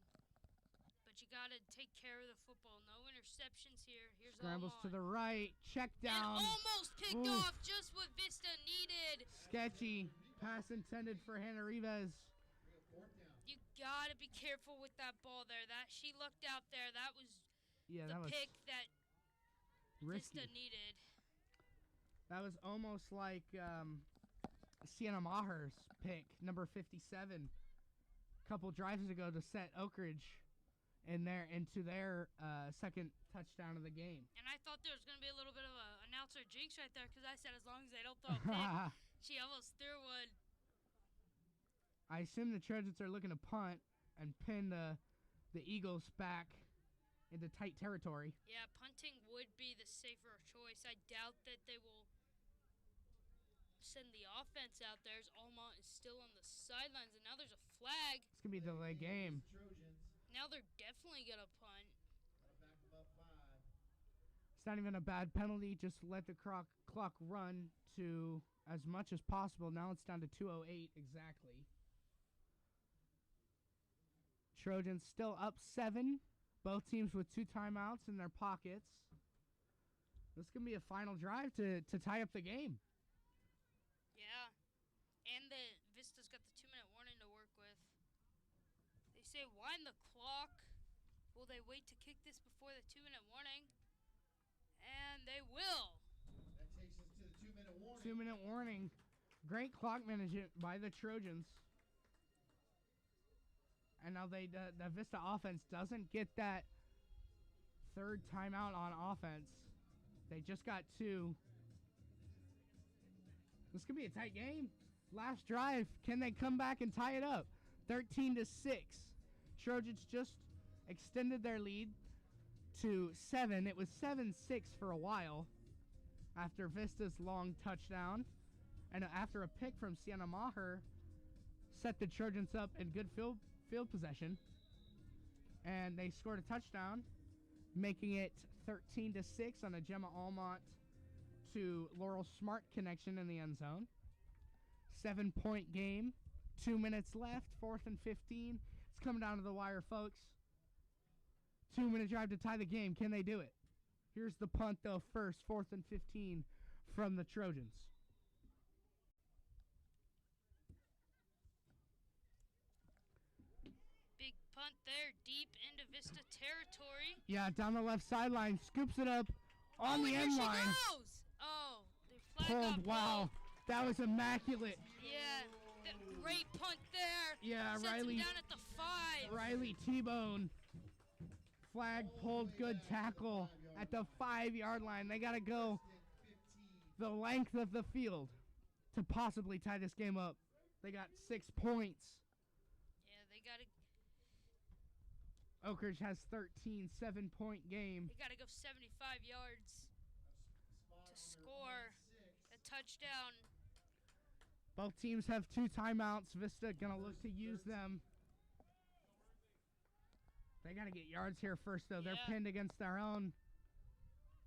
[SPEAKER 2] But you got to take care of the football. No interceptions here. Here's
[SPEAKER 1] Scrambles
[SPEAKER 2] Almont.
[SPEAKER 1] to the right. Check down.
[SPEAKER 2] And almost picked
[SPEAKER 1] Oof.
[SPEAKER 2] off just what Vista needed.
[SPEAKER 1] Sketchy. Pass intended for Hannah Rivas.
[SPEAKER 2] You got to be careful with that ball there. That she looked out there. That was
[SPEAKER 1] That was
[SPEAKER 2] pick that
[SPEAKER 1] risky.
[SPEAKER 2] Vista needed.
[SPEAKER 1] That was almost like Sienna Maher's pick, number 57, a couple drives ago to set Oak Ridge into their 2nd touchdown of the game.
[SPEAKER 2] And I thought there was going to be a little bit of an announcer jinx right there because I said as long as they don't throw a pick, she almost threw one.
[SPEAKER 1] I assume the Trojans are looking to punt and pin the Eagles back into tight territory.
[SPEAKER 2] Yeah, punting would be the safer choice. I doubt that they will send the offense out there as Almont is still on the sidelines, and now there's a flag.
[SPEAKER 1] It's going to be a delayed game.
[SPEAKER 2] Now they're definitely going to punt.
[SPEAKER 1] It's not even a bad penalty. Just let the clock run to as much as possible. Now it's down to 2:08 exactly. Trojans still up 7. Both teams with 2 timeouts in their pockets. This is going to be a final drive to tie up the game.
[SPEAKER 2] Yeah. And the Vista's got the 2-minute warning to work with. They say wind the clock. Will they wait to kick this before the 2-minute warning? And they will.
[SPEAKER 3] That takes us to the 2-minute warning.
[SPEAKER 1] 2-minute warning. Great clock management by the Trojans. And now the Vista offense doesn't get that 3rd timeout on offense. They just got 2. This could be a tight game. Last drive. Can they come back and tie it up? 13-6. Trojans just extended their lead to 7. It was 7-6 for a while after Vista's long touchdown. And after a pick from Sienna Maher set the Trojans up in good field possession. And they scored a touchdown, making it 13-6 on a Gemma Almont to Laurel Smart connection in the end zone. 7-point game. 2 minutes left. 4th and 15. It's coming down to the wire, folks. 2-minute drive to tie the game. Can they do it? Here's the punt, though, first. 4th and 15 from the Trojans.
[SPEAKER 2] Big punt there, deep into Vista territory.
[SPEAKER 1] Yeah, down the left sideline. Scoops it up on the end line.
[SPEAKER 2] Here she goes! Oh, the flag got pulled.
[SPEAKER 1] Wow. That was immaculate.
[SPEAKER 2] Yeah, great punt there.
[SPEAKER 1] Yeah,
[SPEAKER 2] Sets
[SPEAKER 1] Riley.
[SPEAKER 2] him down at the 5.
[SPEAKER 1] Riley T-Bone. Flag pulled, good tackle at the 5-yard line. They got to go the length of the field to possibly tie this game up. They got 6 points.
[SPEAKER 2] Yeah, they got to.
[SPEAKER 1] Oak Ridge has 13, 7-point game.
[SPEAKER 2] They got to go 75 yards to score a touchdown.
[SPEAKER 1] Both teams have 2 timeouts. Vista gonna look to use them. They gotta get yards here first, though. They're pinned against their own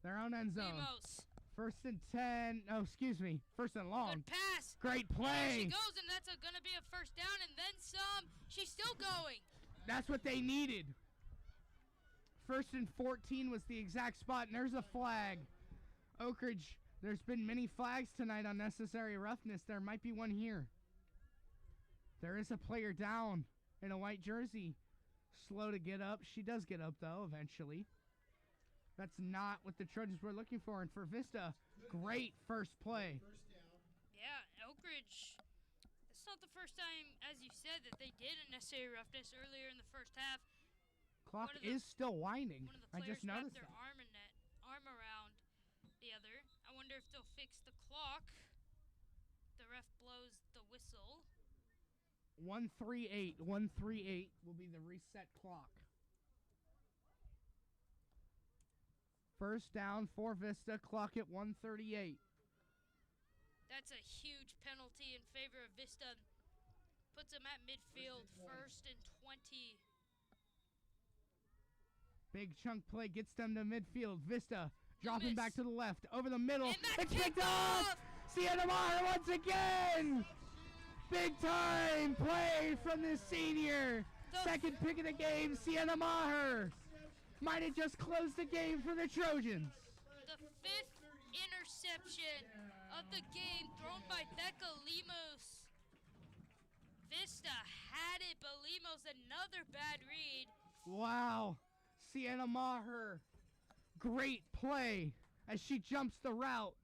[SPEAKER 1] end zone.
[SPEAKER 2] Demos.
[SPEAKER 1] 1st and 10. Oh, excuse me. 1st and long.
[SPEAKER 2] Good pass.
[SPEAKER 1] Great
[SPEAKER 2] There she
[SPEAKER 1] play.
[SPEAKER 2] goes, and that's going to be a first down, and then some. She's still going.
[SPEAKER 1] That's what they needed. 1st and 14 was the exact spot, and there's a flag. Oak Ridge, there's been many flags tonight on necessary roughness. There might be one here. There is a player down in a white jersey. Slow to get up. She does get up, though, eventually. That's not what the Trojans were looking for. And for Vista, great first play.
[SPEAKER 3] First down.
[SPEAKER 2] Yeah, Oak Ridge. It's not the first time, as you said, that they did a necessary roughness earlier in the first half.
[SPEAKER 1] Clock
[SPEAKER 2] One of the-
[SPEAKER 1] is still winding.
[SPEAKER 2] One of the
[SPEAKER 1] I
[SPEAKER 2] players
[SPEAKER 1] just noticed
[SPEAKER 2] wrapped their
[SPEAKER 1] that.
[SPEAKER 2] arm around the other. I wonder if they'll fix the clock. The ref blows the whistle.
[SPEAKER 1] 138. 138 will be the reset clock. First down for Vista. Clock at 138.
[SPEAKER 2] That's a huge penalty in favor of Vista. Puts them at midfield, 1st and 20.
[SPEAKER 1] Big chunk play gets them to midfield. Vista dropping
[SPEAKER 2] miss.
[SPEAKER 1] back to the left. Over the middle.
[SPEAKER 2] And that's
[SPEAKER 1] It's picked off! Sienna Maher once again! Big time play from this senior. Second pick of the game, Sienna Maher. Might have just closed the game for the Trojans.
[SPEAKER 2] The 5th interception of the game thrown by Becca Lemos. Vista had it, but Lemos another bad read.
[SPEAKER 1] Wow. Sienna Maher. Great play as she jumps the route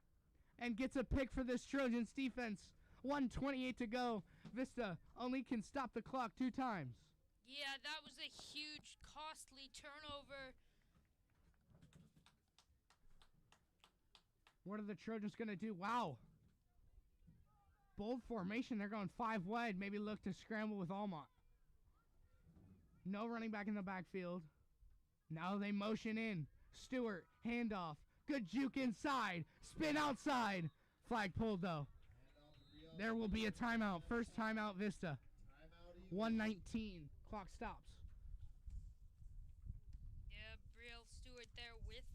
[SPEAKER 1] and gets a pick for this Trojans defense. 1:28 to go. Vista only can stop the clock 2 times.
[SPEAKER 2] Yeah, that was a huge, costly turnover.
[SPEAKER 1] What are the Trojans going to do? Wow. Bold formation. They're going 5 wide. Maybe look to scramble with Almont. No running back in the backfield. Now they motion in. Stewart, handoff. Good juke inside. Spin outside. Flag pulled, though. There will be a timeout. First timeout, Vista. 1:19. Clock stops.
[SPEAKER 2] Yeah, Brielle Stewart there with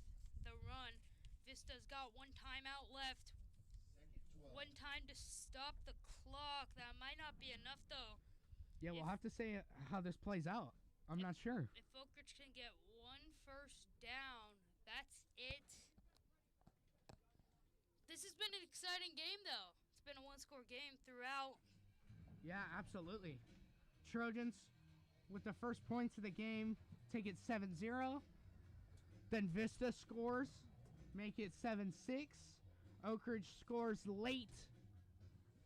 [SPEAKER 2] the run. Vista's got 1 timeout left. 1 time to stop the clock. That might not be enough, though.
[SPEAKER 1] Yeah, we'll have to say how this plays out. I'm not sure.
[SPEAKER 2] If Oak Ridge can get 1 first down, that's it. This has been an exciting game, though. It's been a 1-score game throughout.
[SPEAKER 1] Yeah, absolutely. Trojans, with the first points of the game, take it 7-0. Then Vista scores, make it 7-6. Oak Ridge scores late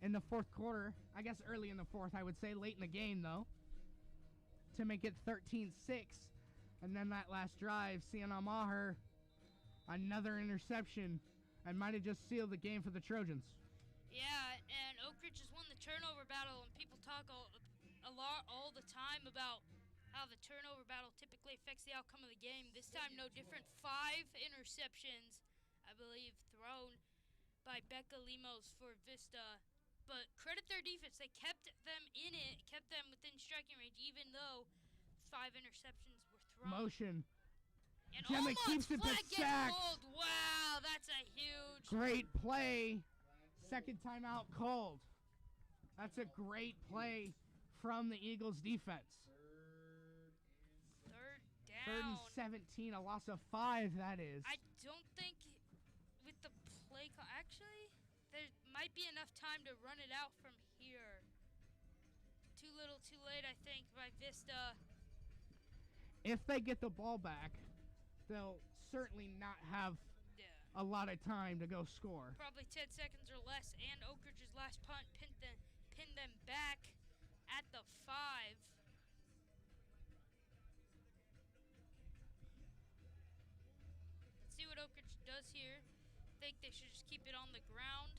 [SPEAKER 1] in the 4th quarter. I guess early in the 4th, I would say. Late in the game, though, to make it 13-6. And then that last drive, Sienna Maher, another interception, and might have just sealed the game for the Trojans.
[SPEAKER 2] Yeah, and Oak Ridge has won the turnover battle, and people talk a lot all the time about how the turnover battle typically affects the outcome of the game. This time, no different. 5 interceptions, I believe, thrown by Becca Lemos for Vista. But credit their defense. They kept them in it, kept them within striking range, even though 5 interceptions were thrown.
[SPEAKER 1] Motion.
[SPEAKER 2] And
[SPEAKER 1] Gemma
[SPEAKER 2] Almont's
[SPEAKER 1] keeps it, but
[SPEAKER 2] flag gets
[SPEAKER 1] sacked.
[SPEAKER 2] pulled. Wow, that's a huge.
[SPEAKER 1] Great play. Second timeout called. That's a great play from the Eagles defense.
[SPEAKER 2] Third
[SPEAKER 1] Third and
[SPEAKER 2] down.
[SPEAKER 1] 17, a loss of 5, that is.
[SPEAKER 2] I don't think with the play call, actually, there might be enough time to run it out from here. Too little, too late, I think, by Vista.
[SPEAKER 1] If they get the ball back, they'll certainly not have
[SPEAKER 2] Yeah.
[SPEAKER 1] a lot of time to go score.
[SPEAKER 2] Probably 10 seconds or less, and Oak Ridge's last punt pinned them back at the 5. Let's see what Oak Ridge does here. Think they should just keep it on the ground.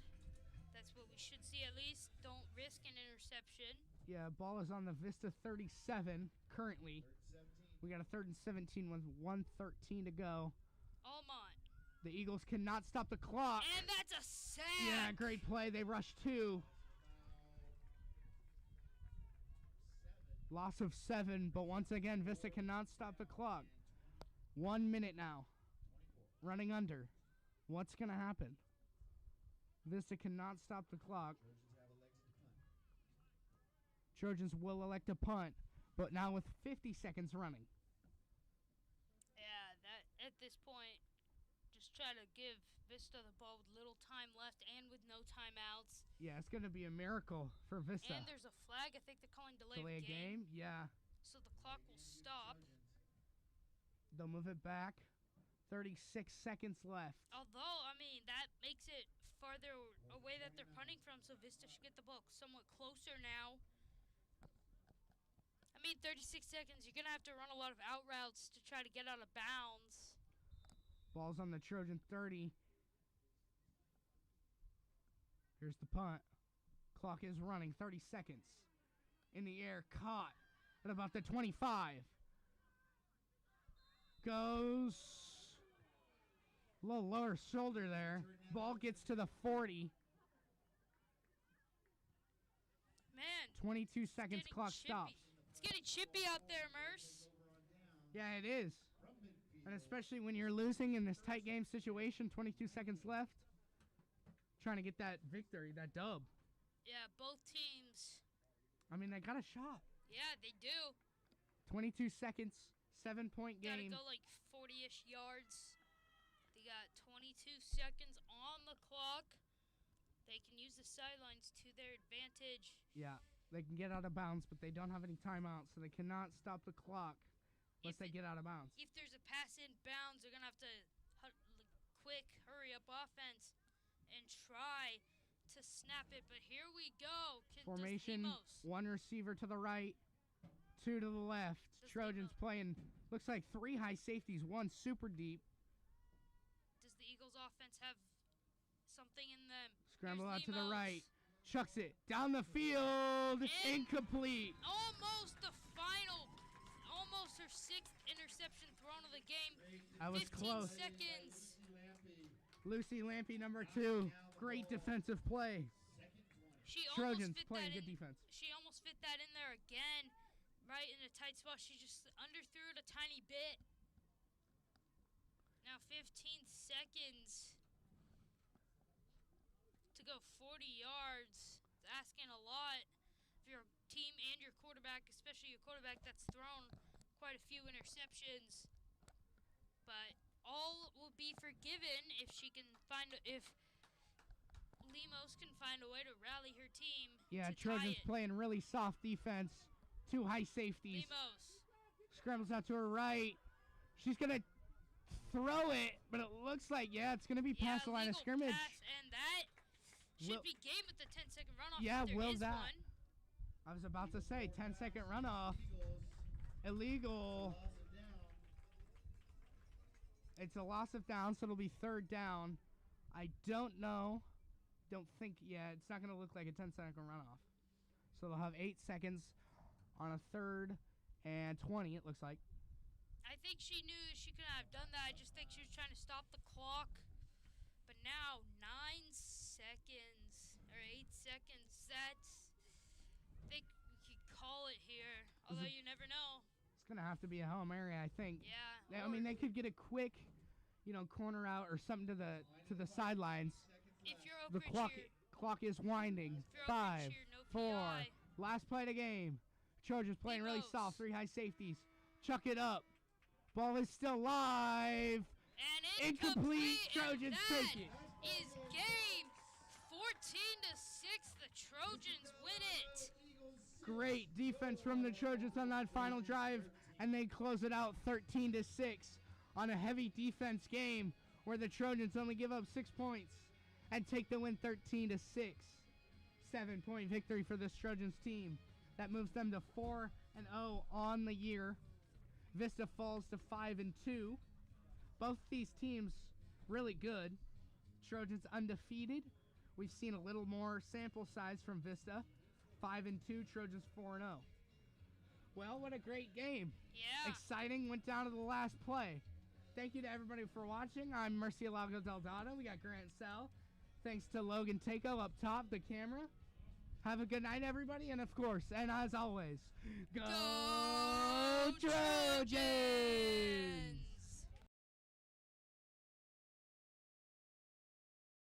[SPEAKER 2] That's what we should see at least. Don't risk an interception.
[SPEAKER 1] Yeah, ball is on the Vista 37 currently. We got a 3rd and 17 with 1:13 to go.
[SPEAKER 2] Almont.
[SPEAKER 1] The Eagles cannot stop the clock.
[SPEAKER 2] And that's a sack.
[SPEAKER 1] Yeah, great play. They rushed 2. Loss of 7, but once again, Vista cannot stop the clock. 1 minute now. Running under. What's going to happen? Vista cannot stop the clock. Trojans will elect a punt, but now with 50 seconds running.
[SPEAKER 2] Yeah, that at this point, just try to give Vista the ball with little time left and with no timeouts.
[SPEAKER 1] Yeah, it's going to be a miracle for Vista.
[SPEAKER 2] And there's a flag. I think they're calling delay
[SPEAKER 1] Delay
[SPEAKER 2] of
[SPEAKER 1] a game? Yeah.
[SPEAKER 2] So the clock will stop.
[SPEAKER 1] They'll move it back. 36 seconds left.
[SPEAKER 2] Although, I mean, that makes it farther away that they're punting from, so Vista should get the ball somewhat closer now. I mean, 36 seconds, you're going to have to run a lot of out routes to try to get out of bounds.
[SPEAKER 1] Ball's on the Trojan 30. Here's the punt. Clock is running. 30 seconds. In the air. Caught at about the 25. Goes a little lower shoulder there. Ball gets to the 40.
[SPEAKER 2] Man.
[SPEAKER 1] 22 seconds. Clock
[SPEAKER 2] chippy.
[SPEAKER 1] stops.
[SPEAKER 2] It's getting chippy out there, Merce.
[SPEAKER 1] Yeah, it is. And especially when you're losing in this tight game situation, 22 seconds left. Trying to get that victory, that dub.
[SPEAKER 2] Yeah, both teams.
[SPEAKER 1] I mean, they got a shot.
[SPEAKER 2] Yeah, they do.
[SPEAKER 1] 22 seconds, 7-point game.
[SPEAKER 2] Gotta go like 40-ish yards. They got 22 seconds on the clock. They can use the sidelines to their advantage.
[SPEAKER 1] Yeah, they can get out of bounds, but they don't have any timeouts, so they cannot stop the clock unless they get out of bounds.
[SPEAKER 2] If there's a pass in bounds, they're going to have to quick, hurry up offense and try to snap it. But here we go.
[SPEAKER 1] Formation, one receiver to the right, two to the left. Trojans playing, looks like 3 high safeties, 1 super deep.
[SPEAKER 2] Does the Eagles offense have something in them?
[SPEAKER 1] Scramble out to the right. Chucks it down the field. Incomplete.
[SPEAKER 2] Almost the final. Almost her 6th interception thrown of the game.
[SPEAKER 1] That was
[SPEAKER 2] 15
[SPEAKER 1] close.
[SPEAKER 2] seconds.
[SPEAKER 1] Lucy Lampy, number 2. Great defensive play. Trojans playing good defense.
[SPEAKER 2] She almost fit that in there again. Right in a tight spot. She just underthrew it a tiny bit. Now 15 seconds to go 40 yards. It's asking a lot of your team and your quarterback, especially your quarterback that's thrown quite a few interceptions. But all will be forgiven if Lemos can find a way to rally her team.
[SPEAKER 1] Yeah,
[SPEAKER 2] to
[SPEAKER 1] Trojans
[SPEAKER 2] tie it.
[SPEAKER 1] playing really soft defense. 2 high safeties.
[SPEAKER 2] Lemos.
[SPEAKER 1] Scrambles out to her right. She's going to throw it, but it looks like, it's going to be past the line of scrimmage.
[SPEAKER 2] Pass, and that should be game with the 10-second runoff.
[SPEAKER 1] Yeah,
[SPEAKER 2] there
[SPEAKER 1] will
[SPEAKER 2] is
[SPEAKER 1] that?
[SPEAKER 2] One.
[SPEAKER 1] I was about to say, 10-second runoff. Illegal. It's a loss of down, so it'll be 3rd down. I don't know. Don't think, it's not going to look like a 10-second runoff. So they'll have 8 seconds on a 3rd and 20, it looks like.
[SPEAKER 2] I think she knew she could have done that. I just think she was trying to stop the clock. But now, 9 seconds, or 8 seconds, I think we could call it here. Although you never know.
[SPEAKER 1] It's going to have to be a Hail Mary, I think.
[SPEAKER 2] Yeah.
[SPEAKER 1] I mean, they could get a quick, corner out or something to the sidelines.
[SPEAKER 2] If you're
[SPEAKER 1] The
[SPEAKER 2] Oak
[SPEAKER 1] clock is winding. 5, 4. Last play of the game. Trojans playing really soft. 3 high safeties. Chuck it up. Ball is still live.
[SPEAKER 2] And incomplete.
[SPEAKER 1] Trojans take it.
[SPEAKER 2] Is game 14-6. The Trojans win it.
[SPEAKER 1] Great defense from the Trojans on that final drive, and they close it out 13-6 on a heavy defense game where the Trojans only give up 6 points and take the win 13-6. 7-point victory for this Trojans team. That moves them to 4-0 on the year. Vista falls to 5-2. Both these teams really good. Trojans undefeated. We've seen a little more sample size from Vista. 5-2, Trojans 4-0. Well, what a great game.
[SPEAKER 2] Yeah.
[SPEAKER 1] Exciting, went down to the last play. Thank you to everybody for watching. I'm Murcielago Del Dotto. We got Grant Sell. Thanks to Logan Takeo up top, the camera. Have a good night, everybody. And of course, and as always, go Trojans!